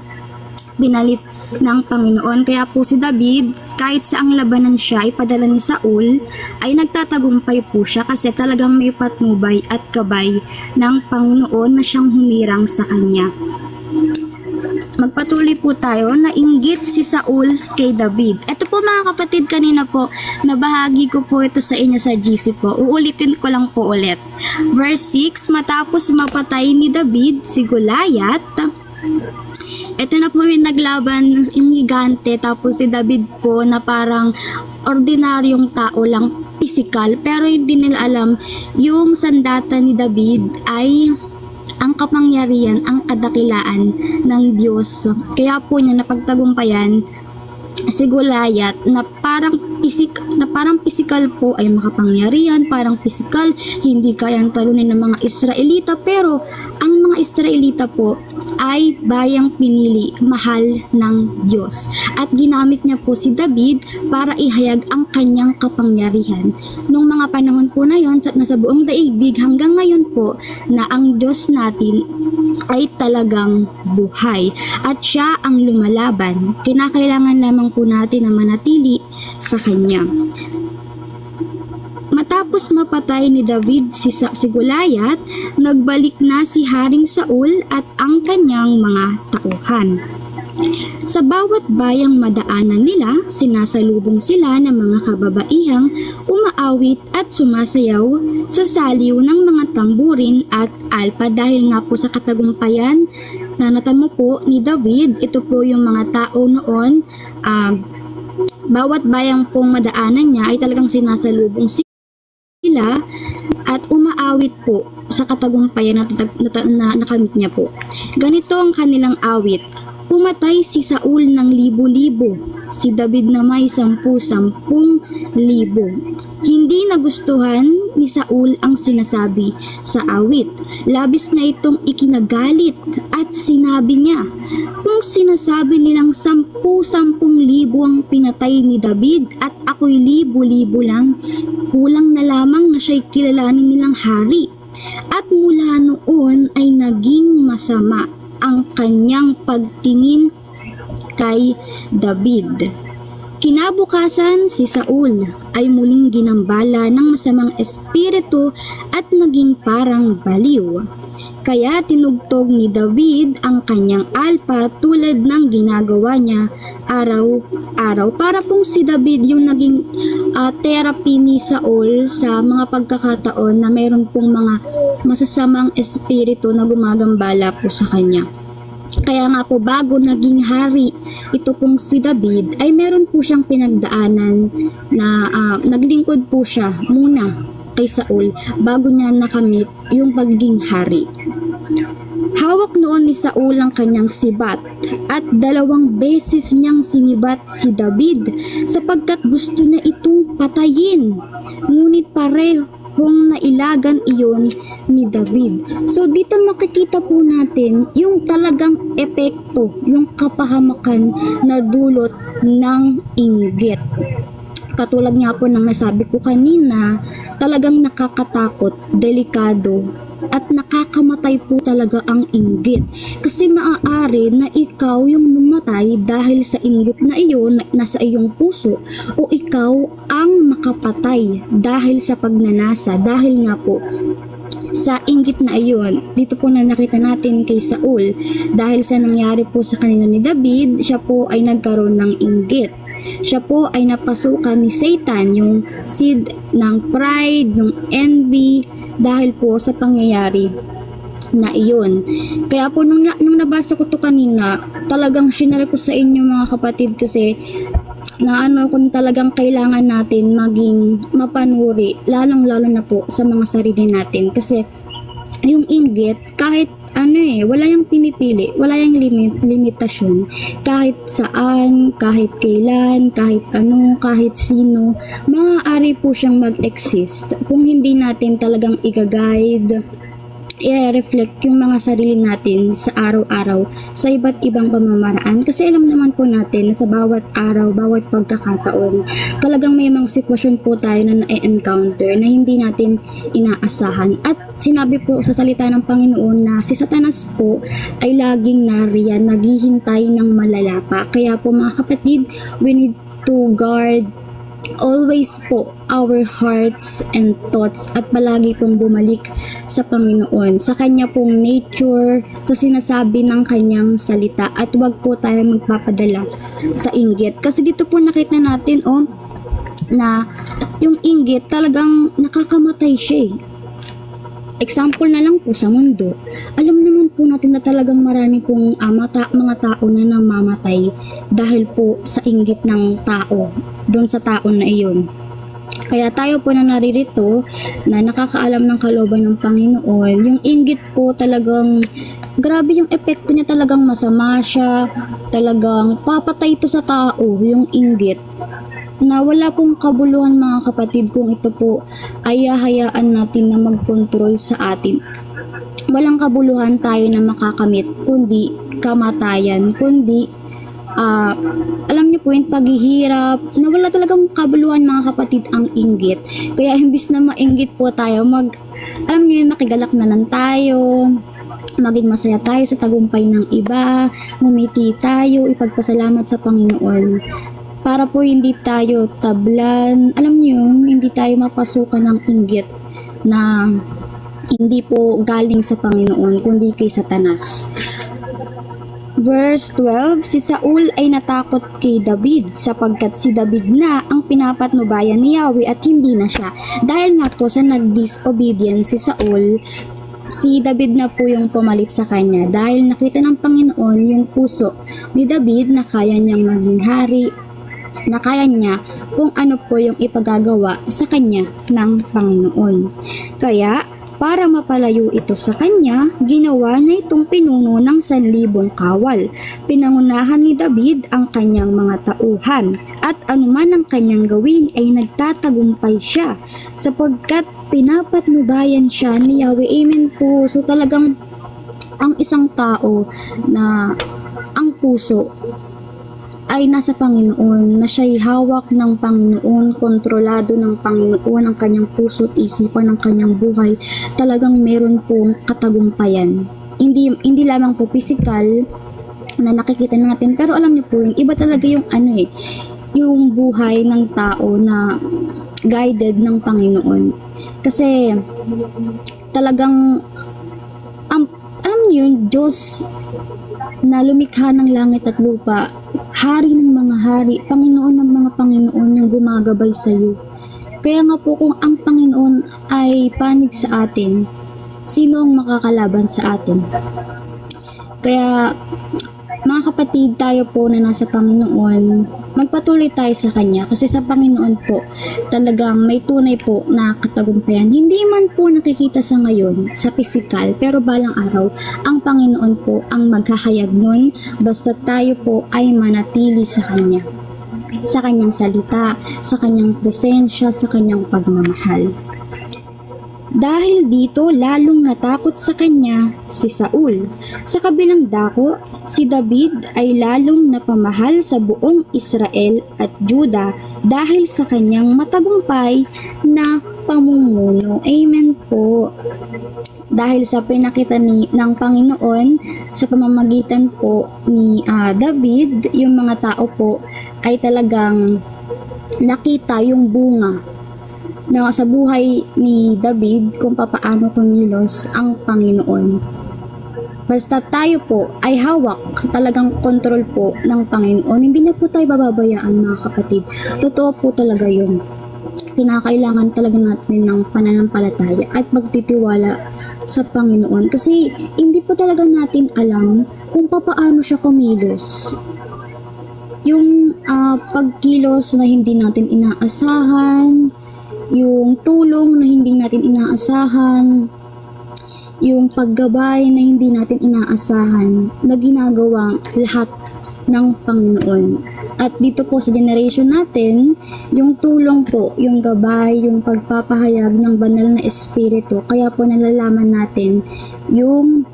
binalit ng Panginoon. Kaya po si David, kahit sa ang labanan siya ipadala ni Saul, ay nagtatagumpay po siya kasi talagang may patnubay at gabay ng Panginoon na siyang humirang sa kanya. Magpatuloy po tayo. Nainggit si Saul kay David. Ito po mga kapatid, kanina po nabahagi ko po ito sa inyo sa GC po. Uulitin ko lang po ulit. Verse 6, matapos mapatay ni David si Goliath, ito na po yung naglaban yung higante, tapos si David po na parang ordinaryong tao lang, physical, pero hindi nila alam yung sandata ni David ay ang kapangyarihan, ang kadakilaan ng Diyos. Kaya po niya napagtagumpayan si Goliath na parang physical po ay makapangyarihan, parang physical, hindi kayang talunin ng mga Israelita, pero ang mga Israelita po ay bayang pinili, mahal ng Diyos. At ginamit niya po si David para ihayag ang kanyang kapangyarihan. Nung mga panahon po na yon, nasa buong daigdig hanggang ngayon po na ang Diyos natin ay talagang buhay. At siya ang lumalaban. Kinakailangan lamang po natin na manatili sa Kanya. Matapos mapatay ni David si Goliath, nagbalik na si Haring Saul at ang kanyang mga tauhan. Sa bawat bayang madaanan nila, sinasalubong sila ng mga kababaihang umaawit at sumasayaw sa saliw ng mga tamburin at alpa dahil nga po sa katagumpayan na natamo po ni David. Ito po yung mga tao noon, bawat bayang pong madaanan niya ay talagang sinasalubong sila at umaawit po sa katagumpayan na nakamit niya po. Ganito ang kanilang awit. Pumatay si Saul ng libo-libo, si David na may 10,000. Hindi nagustuhan ni Saul ang sinasabi sa awit. Labis na itong ikinagalit at sinabi niya, kung sinasabi nilang 10,000 ang pinatay ni David at ako'y libo-libo lang, kulang na lamang na siya'y kilalanin nilang hari. At mula noon ay naging masama ang kanyang pagtingin kay David. Kinabukasan, si Saul ay muling ginambala ng masamang espiritu at naging parang baliw. Kaya tinugtog ni David ang kanyang alpa tulad ng ginagawa niya araw-araw. Para pong si David yung naging therapy ni Saul sa mga pagkakataon na mayroon pong mga masasamang espiritu na gumagambala po sa kanya. Kaya nga po bago naging hari, ito pong si David ay meron po siyang pinagdaanan na naglingkod po siya muna kay Saul bago niya nakamit yung pagiging hari. Hawak noon ni Saul ang kanyang sibat at 2 beses niyang sinibat si David sapagkat gusto na itong patayin. Ngunit parehong nailagan iyon ni David. So dito makikita po natin yung talagang epekto, yung kapahamakan na dulot ng inggit. Katulad nga po ng nasabi ko kanina, talagang nakakatakot, delikado, at nakakamatay po talaga ang inggit. Kasi maaari na ikaw yung mamatay dahil sa inggit na iyon na nasa iyong puso, o ikaw ang makapatay dahil sa pagnanasa, dahil nga po sa inggit na iyon. Dito po na nakita natin kay Saul, dahil sa nangyari po sa kanina ni David, siya po ay nagkaroon ng inggit. Siya po ay napasukan ni Satan, yung seed ng pride, ng envy, dahil po sa pangyayari na iyon. Kaya po nung nabasa ko to kanina, talagang shinare ko sa inyo mga kapatid, kasi na kung talagang kailangan natin maging mapanuri, lalong-lalo na po sa mga sarili natin. Kasi yung inggit, kahit wala yung pinipili, wala yung limitasyon. Kahit saan, kahit kailan, kahit sino, maaari po siyang mag-exist kung hindi natin talagang i-guide i-reflect yung mga sarili natin sa araw-araw sa iba't ibang pamamaraan. Kasi alam naman po natin na sa bawat araw, bawat pagkakataon, talagang may mga sitwasyon po tayo na na-encounter na hindi natin inaasahan. At sinabi po sa salita ng Panginoon na si Satanas po ay laging nariyan, naghihintay ng malalapa. Kaya po mga kapatid, we need to guard always po our hearts and thoughts at palagi pong bumalik sa Panginoon, sa kanya pong nature, sa sinasabi ng kanyang salita, at wag po tayo magpapadala sa inggit. Kasi dito po nakita natin na yung inggit talagang nakakamatay siya. Example na lang po sa mundo. Alam naman po natin na talagang marami pong mga tao na namamatay dahil po sa inggit ng tao, doon sa tao na iyon. Kaya tayo po na naririto na nakakaalam ng kalooban ng Panginoon, yung inggit po talagang grabe yung epekto niya, talagang masama siya, talagang papatay ito sa tao, yung inggit. Na wala pong kabuluhan mga kapatid kung ito po ay hahayaan natin na mag-control sa atin. Walang kabuluhan tayo na makakamit kundi kamatayan, kundi alam niyo po yung paghihirap, na wala talagang kabuluhan mga kapatid ang inggit. Kaya imbis na mainggit po tayo, alam niyo yung makigalak na lang tayo, maging masaya tayo sa tagumpay ng iba, ngumiti tayo, ipagpasalamat sa Panginoon. Para po hindi tayo tablan, alam niyo, hindi tayo mapasukan ng inggit na hindi po galing sa Panginoon, kundi kay Satanas. Verse 12, si Saul ay natakot kay David sapagkat si David na ang pinapatnubayan ni Yahweh at hindi na siya. Dahil nga po sa nag-disobedience si Saul, si David na po yung pumalit sa kanya dahil nakita ng Panginoon yung puso ni David na kaya niyang maging hari, na kaya niya kung ano po yung ipagagawa sa kanya ng Panginoon. Kaya, para mapalayo ito sa kanya, ginawa na itong pinuno ng 1,000 kawal. Pinangunahan ni David ang kanyang mga tauhan, at anuman ang kanyang gawin ay nagtatagumpay siya, sapagkat pinapatnubayan siya ni Yahweh. Amen po. So talagang ang isang tao na ang puso ay nasa Panginoon, na siya'y hawak ng Panginoon, kontrolado ng Panginoon ang kanyang puso at isipan ng kanyang buhay, talagang meron pong katagumpayan. Hindi lamang po physical na nakikita natin, pero alam niyo po, yung iba talaga yung yung buhay ng tao na guided ng Panginoon. Kasi talagang alam niyo yung Diyos na lumikha ng langit at lupa, hari ng mga hari, Panginoon ng mga Panginoon yung gumagabay sa iyo. Kaya nga po, kung ang Panginoon ay panig sa atin, sino ang makakalaban sa atin? Kaya mga kapatid, tayo po na nasa Panginoon, magpatuloy tayo sa Kanya, kasi sa Panginoon po talagang may tunay po na katagumpayan. Hindi man po nakikita sa ngayon sa pisikal, pero balang araw ang Panginoon po ang maghahayag nun, basta tayo po ay manatili sa Kanya, sa Kanyang salita, sa Kanyang presensya, sa Kanyang pagmamahal. Dahil dito, lalong natakot sa kanya si Saul. Sa kabilang dako, si David ay lalong napamahal sa buong Israel at Juda dahil sa kanyang matagumpay na pamumuno. Amen po. Dahil sa pinakita ng Panginoon sa pamamagitan po ni David, yung mga tao po ay talagang nakita yung bunga na sa buhay ni David kung papaano kumilos ang Panginoon. Basta tayo po ay hawak, talagang kontrol po ng Panginoon, hindi na po tayo bababayaan mga kapatid. Totoo po talaga yun. Kinakailangan talaga natin ng pananampalataya at magtitiwala sa Panginoon, kasi hindi po talaga natin alam kung papaano siya kumilos. Yung pagkilos na hindi natin inaasahan, yung tulong na hindi natin inaasahan, yung paggabay na hindi natin inaasahan, na ginagawa lahat ng Panginoon. At dito po sa generation natin, yung tulong po, yung gabay, yung pagpapahayag ng banal na espiritu, kaya po nalalaman natin yung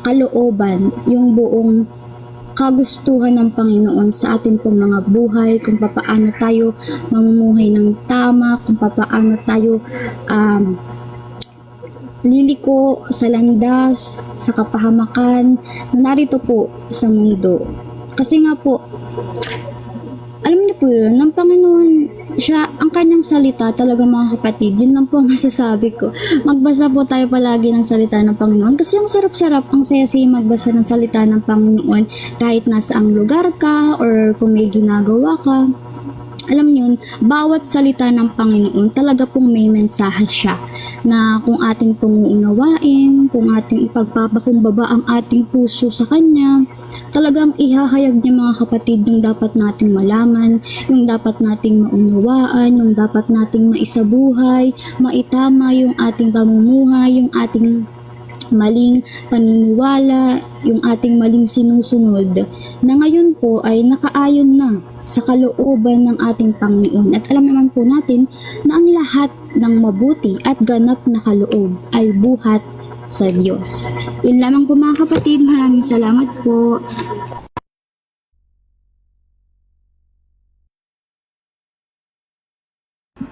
kalooban, yung buong kagustuhan ng Panginoon sa atin pong mga buhay, kung papaano tayo mamumuhay ng tama, kung papaano tayo liliko sa landas, sa kapahamakan na narito po sa mundo. Kasi nga po, alam niyo po yun, ng Panginoon, siya, ang kanyang salita talaga mga kapatid, yun lang po ang masasabi ko. Magbasa po tayo palagi ng salita ng Panginoon kasi ang sarap-sarap, ang saya-saya magbasa ng salita ng Panginoon kahit nasa ang lugar ka or kung may ginagawa ka. Alam niyo, bawat salita ng Panginoon talaga pong may mensahe siya na kung ating pong uunawain, kung ating ipagpapakumbaba ang ating puso sa Kanya, talagang ihahayag niya mga kapatid yung dapat nating malaman, yung dapat nating maunawaan, yung dapat nating maisabuhay, maitama yung ating pamumuhay, yung ating maling paniniwala, yung ating maling sinusunod, na ngayon po ay nakaayon na sa kalooban ng ating Panginoon. At alam naman po natin na ang lahat ng mabuti at ganap na kaloob ay buhat sa Diyos. Yun lamang po mga kapatid. Maraming salamat po.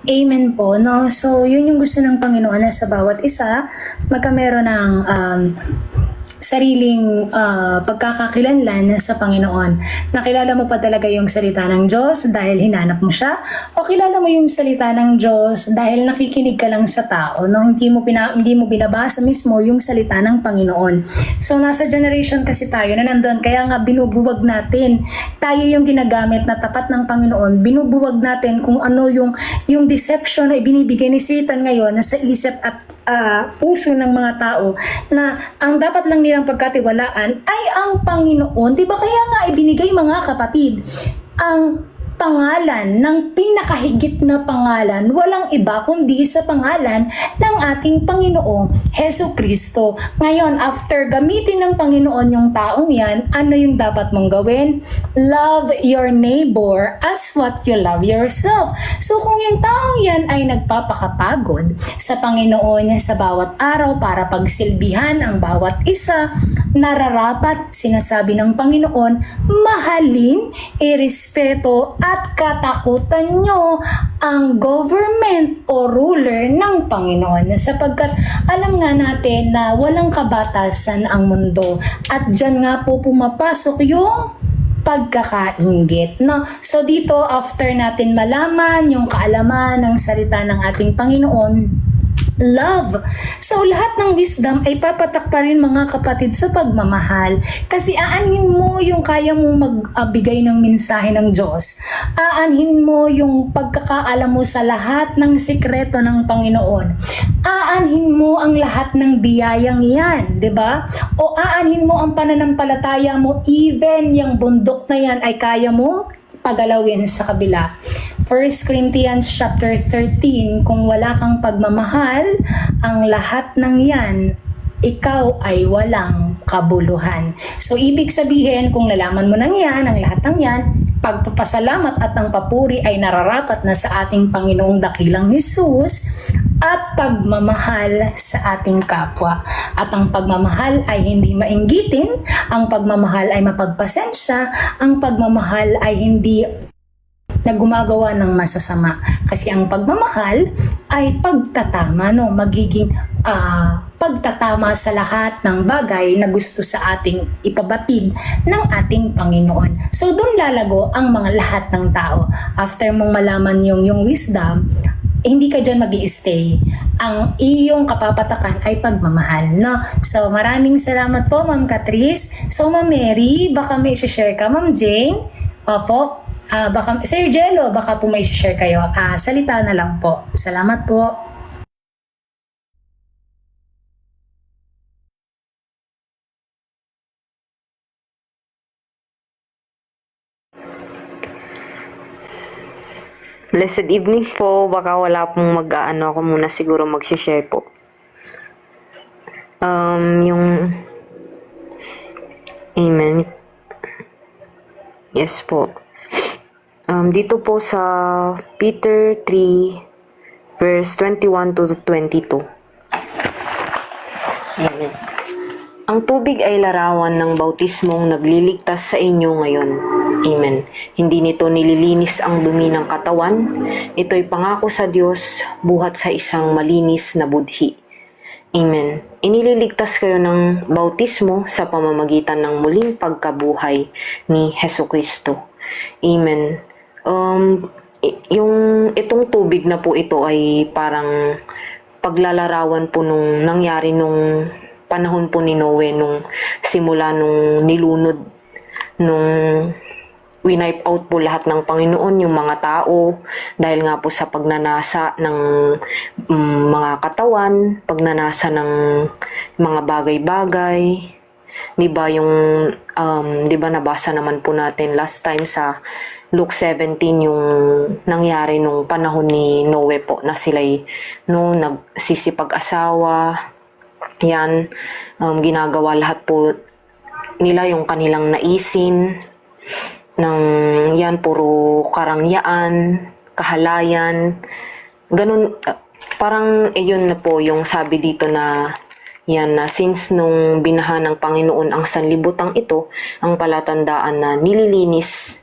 Amen po, no? So, yun yung gusto ng Panginoon na sa bawat isa, magkameron ng sariling pagkakakilanlan sa Panginoon. Nakilala mo pa talaga yung salita ng Diyos dahil hinanap mo siya, o kilala mo yung salita ng Diyos dahil nakikinig ka lang sa tao, no? Hindi mo binabasa mismo yung salita ng Panginoon. So nasa generation kasi tayo na nandun, kaya nga binubuwag natin. Tayo yung ginagamit na tapat ng Panginoon, binubuwag natin kung ano yung deception na ibinibigay ni Satan ngayon na sa isip at puso ng mga tao, na ang dapat lang nilang pagkatiwalaan ay ang Panginoon. Diba kaya nga ibinigay mga kapatid ang pangalan ng pinakahigit na pangalan, walang iba kundi sa pangalan ng ating Panginoong Hesus Kristo. Ngayon, after gamitin ng Panginoon yung taong yan, ano yung dapat mong gawin? Love your neighbor as what you love yourself. So kung yung taong yan ay nagpapakapagod sa Panginoon sa bawat araw para pagsilbihan ang bawat isa, nararapat, sinasabi ng Panginoon, mahalin, irespeto at katakutan nyo ang government o ruler ng Panginoon, sapagkat alam nga natin na walang kabatasan ang mundo at dyan nga po pumapasok yung pagkakainggit, no? So dito, after natin malaman yung kaalaman ng salita ng ating Panginoon, love. So lahat ng wisdom ay papatak pa rin mga kapatid sa pagmamahal. Kasi aanhin mo yung kaya mong magbigay ng mensahe ng Diyos. Aanhin mo yung pagkakaalam mo sa lahat ng sikreto ng Panginoon. Aanhin mo ang lahat ng biyayang yan, di ba? O aanhin mo ang pananampalataya mo, even yung bundok na yan ay kaya mong pagalawin sa kabila. 1 Corinthians chapter 13, kung wala kang pagmamahal, ang lahat ng yan, ikaw ay walang kabuluhan. So, ibig sabihin, kung nalaman mo nang yan, ang lahat ng yan, pagpapasalamat at ang papuri ay nararapat na sa ating Panginoong dakilang Hesus, at pagmamahal sa ating kapwa. At ang pagmamahal ay hindi mainggitin, ang pagmamahal ay mapagpasensya, ang pagmamahal ay hindi na gumagawa ng masasama. Kasi ang pagmamahal ay pagtatama, no? Magiging pagtatama sa lahat ng bagay na gusto sa ating ipabatid ng ating Panginoon. So doon lalago ang mga lahat ng tao. After mong malaman yung wisdom, hindi ka dyan mag-i-stay. Ang iyong kapapatakan ay pagmamahal, no? So, maraming salamat po, Ma'am Catrice. So, Ma'am Mary, baka may share ka, Ma'am Jane? Opo. Baka, Sir Jello, baka po may share kayo. Salita na lang po. Salamat po. Blessed evening po. Baka wala pong mag-aano ako muna siguro mag-share po. Yung Amen. Yes po. Dito po sa Peter 3 verse 21 to 22. Amen. Ang tubig ay larawan ng bautismong nagliligtas sa inyo ngayon. Amen. Hindi nito nililinis ang dumi ng katawan. Ito'y pangako sa Diyos buhat sa isang malinis na budhi. Amen. Inililigtas kayo ng bautismo sa pamamagitan ng muling pagkabuhay ni Hesus Kristo. Amen. Itong tubig na po ito ay parang paglalarawan po nung nangyari nung panahon po ni Noe, nung simula nung nilunod, nung winipe out po lahat ng Panginoon yung mga tao dahil nga po sa pagnanasa ng mga katawan, pagnanasa ng mga bagay-bagay. 'Di ba yung 'di ba nabasa naman po natin last time sa Luke 17 yung nangyari nung panahon ni Noe po na sila'y nagsisipag-asawa. Yan, ginagawa lahat po nila yung kanilang naisin ng yan, puro karangyaan, kahalayan, ganun, parang yun na po yung sabi dito na yan, na since nung binaha ng Panginoon ang sanlibutang ito, ang palatandaan na nililinis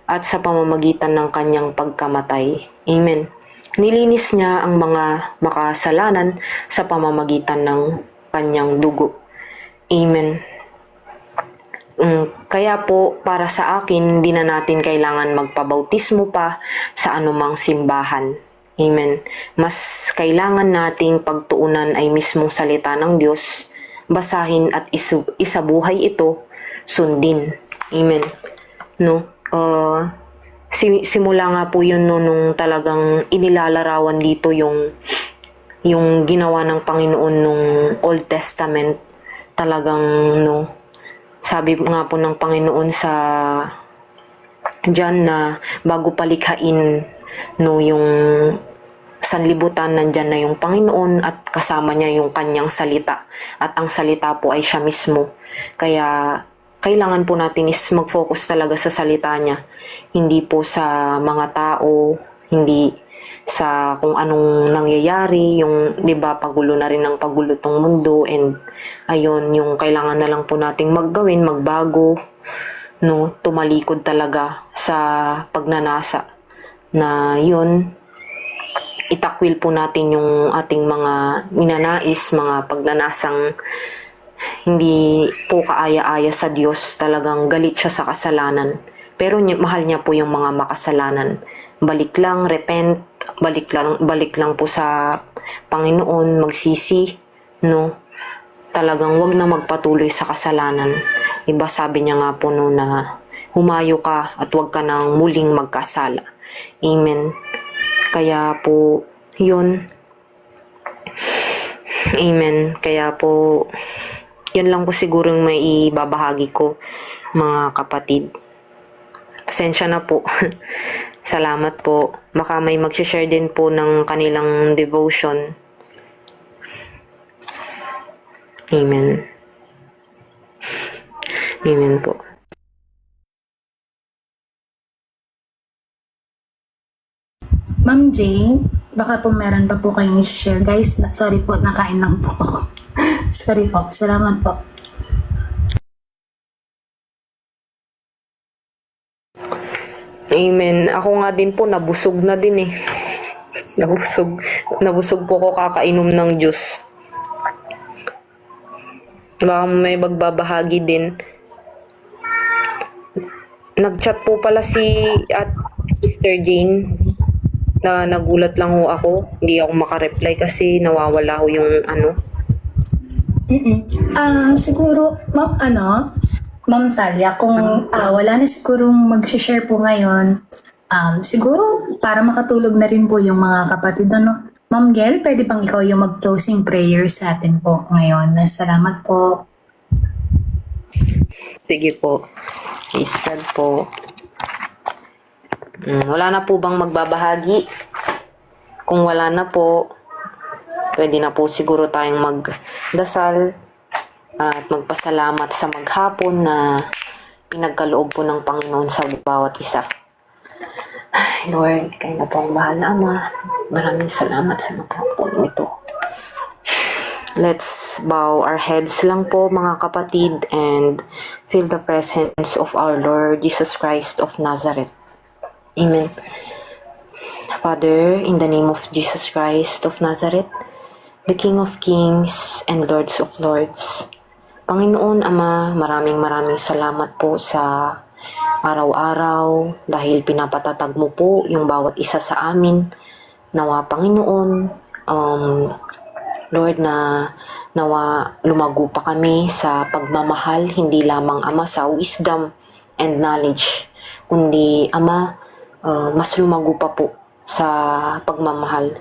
at sa pamamagitan ng kanyang pagkamatay. Amen. Nilinis niya ang mga makasalanan sa pamamagitan ng kanyang dugo. Amen. Kaya po, para sa akin, hindi na natin kailangan magpabautismo pa sa anumang simbahan. Amen. Mas kailangan nating pagtuunan ay mismong salita ng Diyos, basahin at isabuhay ito, sundin. Amen. No? Simula nga po yun nung talagang inilalarawan dito yung ginawa ng Panginoon nung Old Testament. Talagang sabi nga po ng Panginoon sa John na bago palikhain yung sanlibutan, nandyan na yung Panginoon at kasama niya yung kanyang salita. At ang salita po ay siya mismo. Kaya kailangan po natin is mag-focus talaga sa salita niya. Hindi po sa mga tao, hindi sa kung anong nangyayari, yung 'di ba pagulo na rin ng pagulo tong mundo, and ayun, yung kailangan na lang po nating magbago, tumalikod talaga sa pagnanasa na yun, itakwil po natin yung ating mga ninanais, mga pagnanasang hindi po kaaya-aya sa Diyos. Talagang galit siya sa kasalanan. Pero mahal niya po yung mga makasalanan. Balik lang, repent, balik lang po sa Panginoon, magsisi, Talagang wag na magpatuloy sa kasalanan. Iba sabi niya nga po na humayo ka at wag ka nang muling magkasala. Amen. Kaya po, yun. Amen. Kaya po, yan lang po siguro yung may ibabahagi ko, mga kapatid. Pasensya na po. Salamat po. Baka may mag-share din po ng kanilang devotion. Amen. Amen po. Ma'am Jane, baka po meron pa po kayong i-share. Guys, sorry po, nakain lang po ako. Sorry po. Salamat po. Amen. Ako nga din po, nabusog na din eh. Nabusog po ko kakainom ng juice. Baka may magbabahagi din. Nag-chat po pala si Sister Jane na nagulat lang ho ako. Hindi ako makareply kasi nawawala ho yung Siguro, Ma'am Talia, kung wala na sigurong mag-share po ngayon, siguro para makatulog na rin po yung mga kapatid, Ma'am Gel, pwede bang ikaw yung mag-closing prayer sa atin po ngayon? Salamat po. Sige po. Praise God po. Wala na po bang magbabahagi? Kung wala na po, pwede na po siguro tayong magdasal at magpasalamat sa maghapon na pinagkaloob po ng Panginoon sa bawat isa. Ay, Lord, kayo na po ang bahala, Ama. Maraming salamat sa magkakapon ito. Let's bow our heads lang po, mga kapatid, and feel the presence of our Lord Jesus Christ of Nazareth. Amen. Father, in the name of Jesus Christ of Nazareth, the King of Kings and Lords of Lords, Panginoon Ama, maraming salamat po sa araw-araw dahil pinapatatag mo po yung bawat isa sa amin. Nawa Panginoon, Lord, na nawa lumago pa kami sa pagmamahal, hindi lamang Ama sa wisdom and knowledge, kundi Ama, mas lumago pa po sa pagmamahal.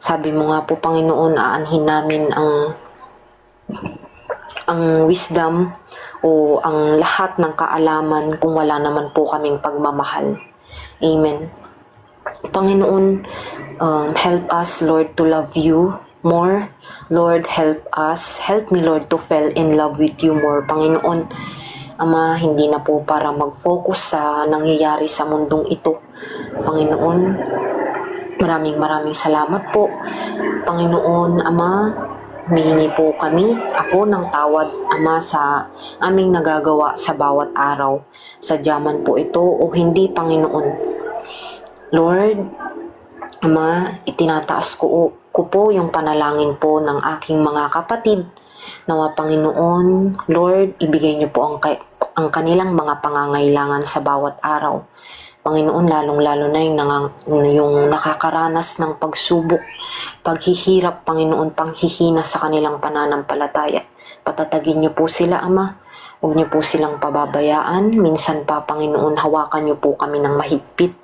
Sabi mo nga po Panginoon, aanhin namin ang wisdom o ang lahat ng kaalaman kung wala naman po kaming pagmamahal. Amen. Panginoon, help us, Lord, to love you more. Lord, help me, Lord, to fall in love with you more. Panginoon, Ama, hindi na po para mag-focus sa nangyayari sa mundong ito. Panginoon, maraming salamat po. Panginoon, Ama, humihingi po kami, ako ng tawad, Ama, sa aming nagagawa sa bawat araw. Sadyaman po ito o hindi, Panginoon. Lord, Ama, itinataas ko po yung panalangin po ng aking mga kapatid. Nawa Panginoon, Lord, ibigay niyo po ang kanilang mga pangangailangan sa bawat araw. Panginoon, lalong-lalo na yung nakakaranas ng pagsubok, paghihirap, Panginoon, panghihina sa kanilang pananampalataya. Patatagin niyo po sila, Ama. Huwag niyo po silang pababayaan. Minsan pa, Panginoon, hawakan niyo po kami ng mahigpit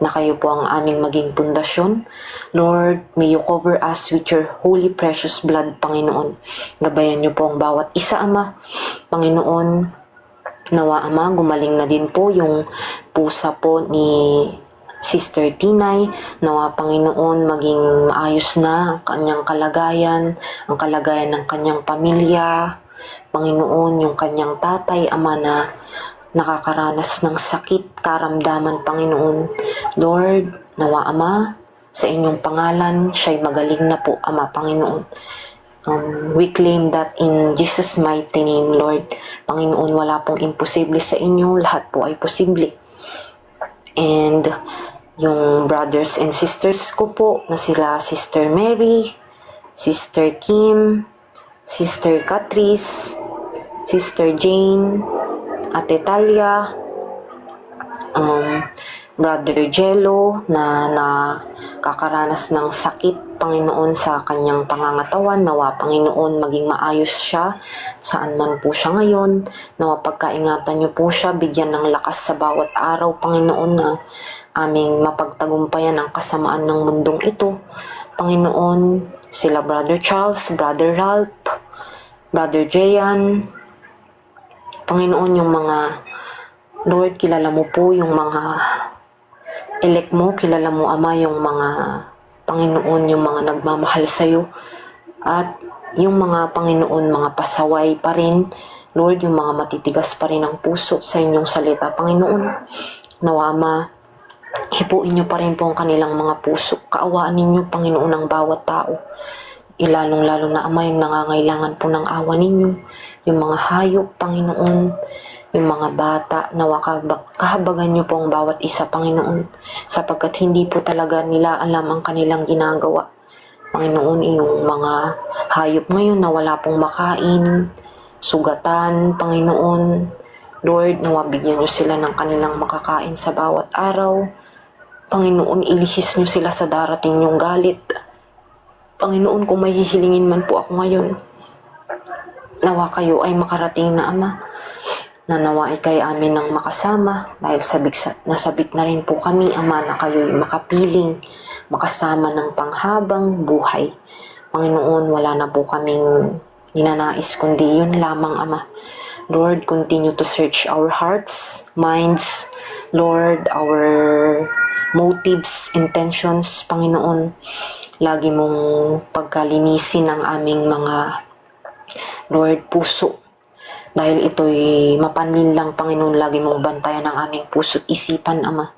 na kayo po ang aming maging pundasyon. Lord, may you cover us with your holy precious blood, Panginoon. Gabayan niyo po ang bawat isa, Ama. Panginoon, nawa, Ama, gumaling na din po yung pusa po ni Sister Tinay. Nawa, Panginoon, maging maayos na ang kanyang kalagayan, ang kalagayan ng kanyang pamilya. Panginoon, yung kanyang tatay, Ama, na nakakaranas ng sakit, karamdaman, Panginoon. Lord, nawa, Ama, sa inyong pangalan, siya'y magaling na po, Ama, Panginoon. We claim that in Jesus' mighty name, Lord. Panginoon, wala pong imposible sa inyo, lahat po ay posible. And yung brothers and sisters ko po, na sila Sister Mary, Sister Kim, Sister Catrice, Sister Jane, Ate Talia, Brother Jello na nakakaranas ng sakit, Panginoon, sa kanyang pangangatawan. Nawa, Panginoon, maging maayos siya saan man po siya ngayon. Nawa, pagkaingatan niyo po siya, bigyan ng lakas sa bawat araw, Panginoon, na aming mapagtagumpayan ang kasamaan ng mundong ito. Panginoon, sila Brother Charles, Brother Ralph, Brother Jayan, Panginoon, yung mga, Lord, kilala mo po yung mga elect mo, kilala mo, Ama, yung mga, Panginoon, yung mga nagmamahal sa'yo, at yung mga, Panginoon, mga pasaway pa rin, Lord, yung mga matitigas pa rin ang puso sa inyong salita, Panginoon. Nawa, Ama, hipuin niyo pa rin po ang kanilang mga puso, kaawaan ninyo, Panginoon, ang bawat tao. Ilalong-lalo na, Ama, yung nangangailangan po ng awa ninyo, yung mga hayop, Panginoon, yung mga bata, nawa, kahabagan niyo po ang bawat isa, Panginoon, sapagkat hindi po talaga nila alam ang kanilang ginagawa. Panginoon, yung mga hayop ngayon na wala pong makain, sugatan, Panginoon, Lord, nawa, bigyan niyo sila ng kanilang makakain sa bawat araw. Panginoon, ilihis niyo sila sa darating niyong galit. Panginoon, kung may hihilingin man po ako ngayon, nawa kayo ay makarating na, Ama. Nanawa ay kay amin ng makasama dahil nasabik na rin po kami, Ama, na kayo'y makapiling, makasama ng panghabang buhay. Panginoon, wala na po kaming ninanais kundi yun lamang, Ama. Lord, continue to search our hearts, minds, Lord, our motives, intentions, Panginoon. Lagi mong pagkalinisin ang aming mga, Lord, puso. Dahil ito'y mapanlin lang, Panginoon, lagi mong bantayan ang aming puso't isipan, Ama.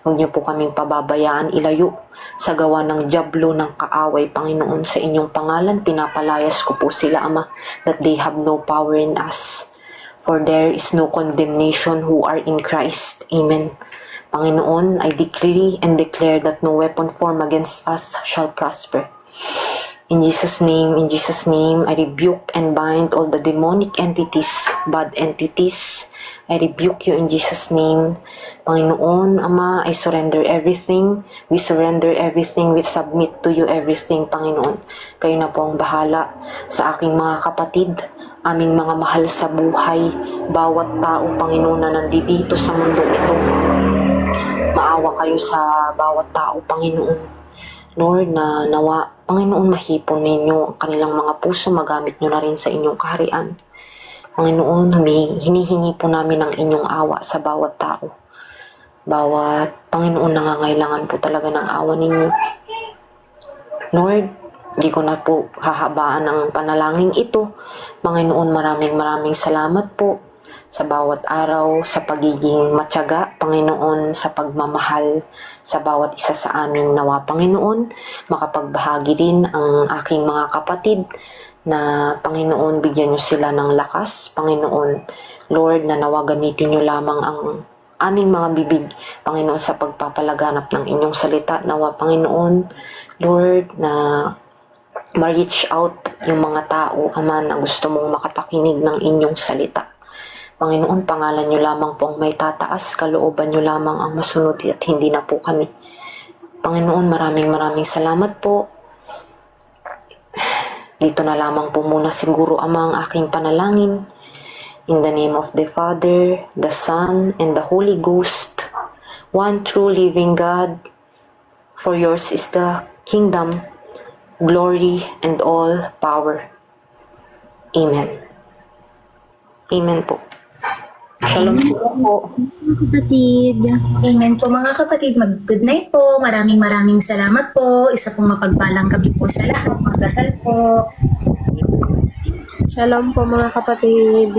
Huwag niyo po kaming pababayaan ilayo sa gawa ng dyablo ng kaaway, Panginoon. Sa inyong pangalan, pinapalayas ko po sila, Ama, that they have no power in us. For there is no condemnation who are in Christ. Amen. Panginoon, I decree and declare that no weapon formed against us shall prosper. In Jesus' name, I rebuke and bind all the demonic entities, bad entities. I rebuke you in Jesus' name. Panginoon, Ama, I surrender everything. We surrender everything. We submit to you everything, Panginoon. Kayo na po ang bahala sa aking mga kapatid, aming mga mahal sa buhay, bawat tao, Panginoon, na nandito sa mundong ito. Maawa kayo sa bawat tao, Panginoon. Lord, na nawa, Panginoon, mahipon ninyo ang kanilang mga puso, magamit nyo na rin sa inyong kaharian. Panginoon, hinihingi po namin ang inyong awa sa bawat tao. Bawat, Panginoon, nangangailangan po talaga ng awa ninyo. Lord, di ko na po hahabaan ang panalangin ito. Panginoon, maraming salamat po sa bawat araw, sa pagiging matyaga, Panginoon, sa pagmamahal sa bawat isa sa amin. Nawa, Panginoon, makapagbahagi rin ang aking mga kapatid na, Panginoon, bigyan nyo sila ng lakas, Panginoon. Lord, na nawa gamitin nyo lamang ang aming mga bibig, Panginoon, sa pagpapalaganap ng inyong salita. Nawa, Panginoon, Lord, na ma-reach out yung mga tao, Ama, na gusto mong makapakinig ng inyong salita. Panginoon, pangalan nyo lamang po ang may tataas, kalooban nyo lamang ang masunod at hindi na po kami. Panginoon, maraming salamat po. Dito na lamang po muna siguro, Ama, ang aking panalangin. In the name of the Father, the Son, and the Holy Ghost, one true living God, for yours is the kingdom, glory, and all power. Amen. Amen po. Shalom po. Kapatid. Amen po mga kapatid. Mag-good night po. Maraming salamat po. Isa pong mapagpalang gabi po sa lahat. Magdasal po. Shalom po mga kapatid.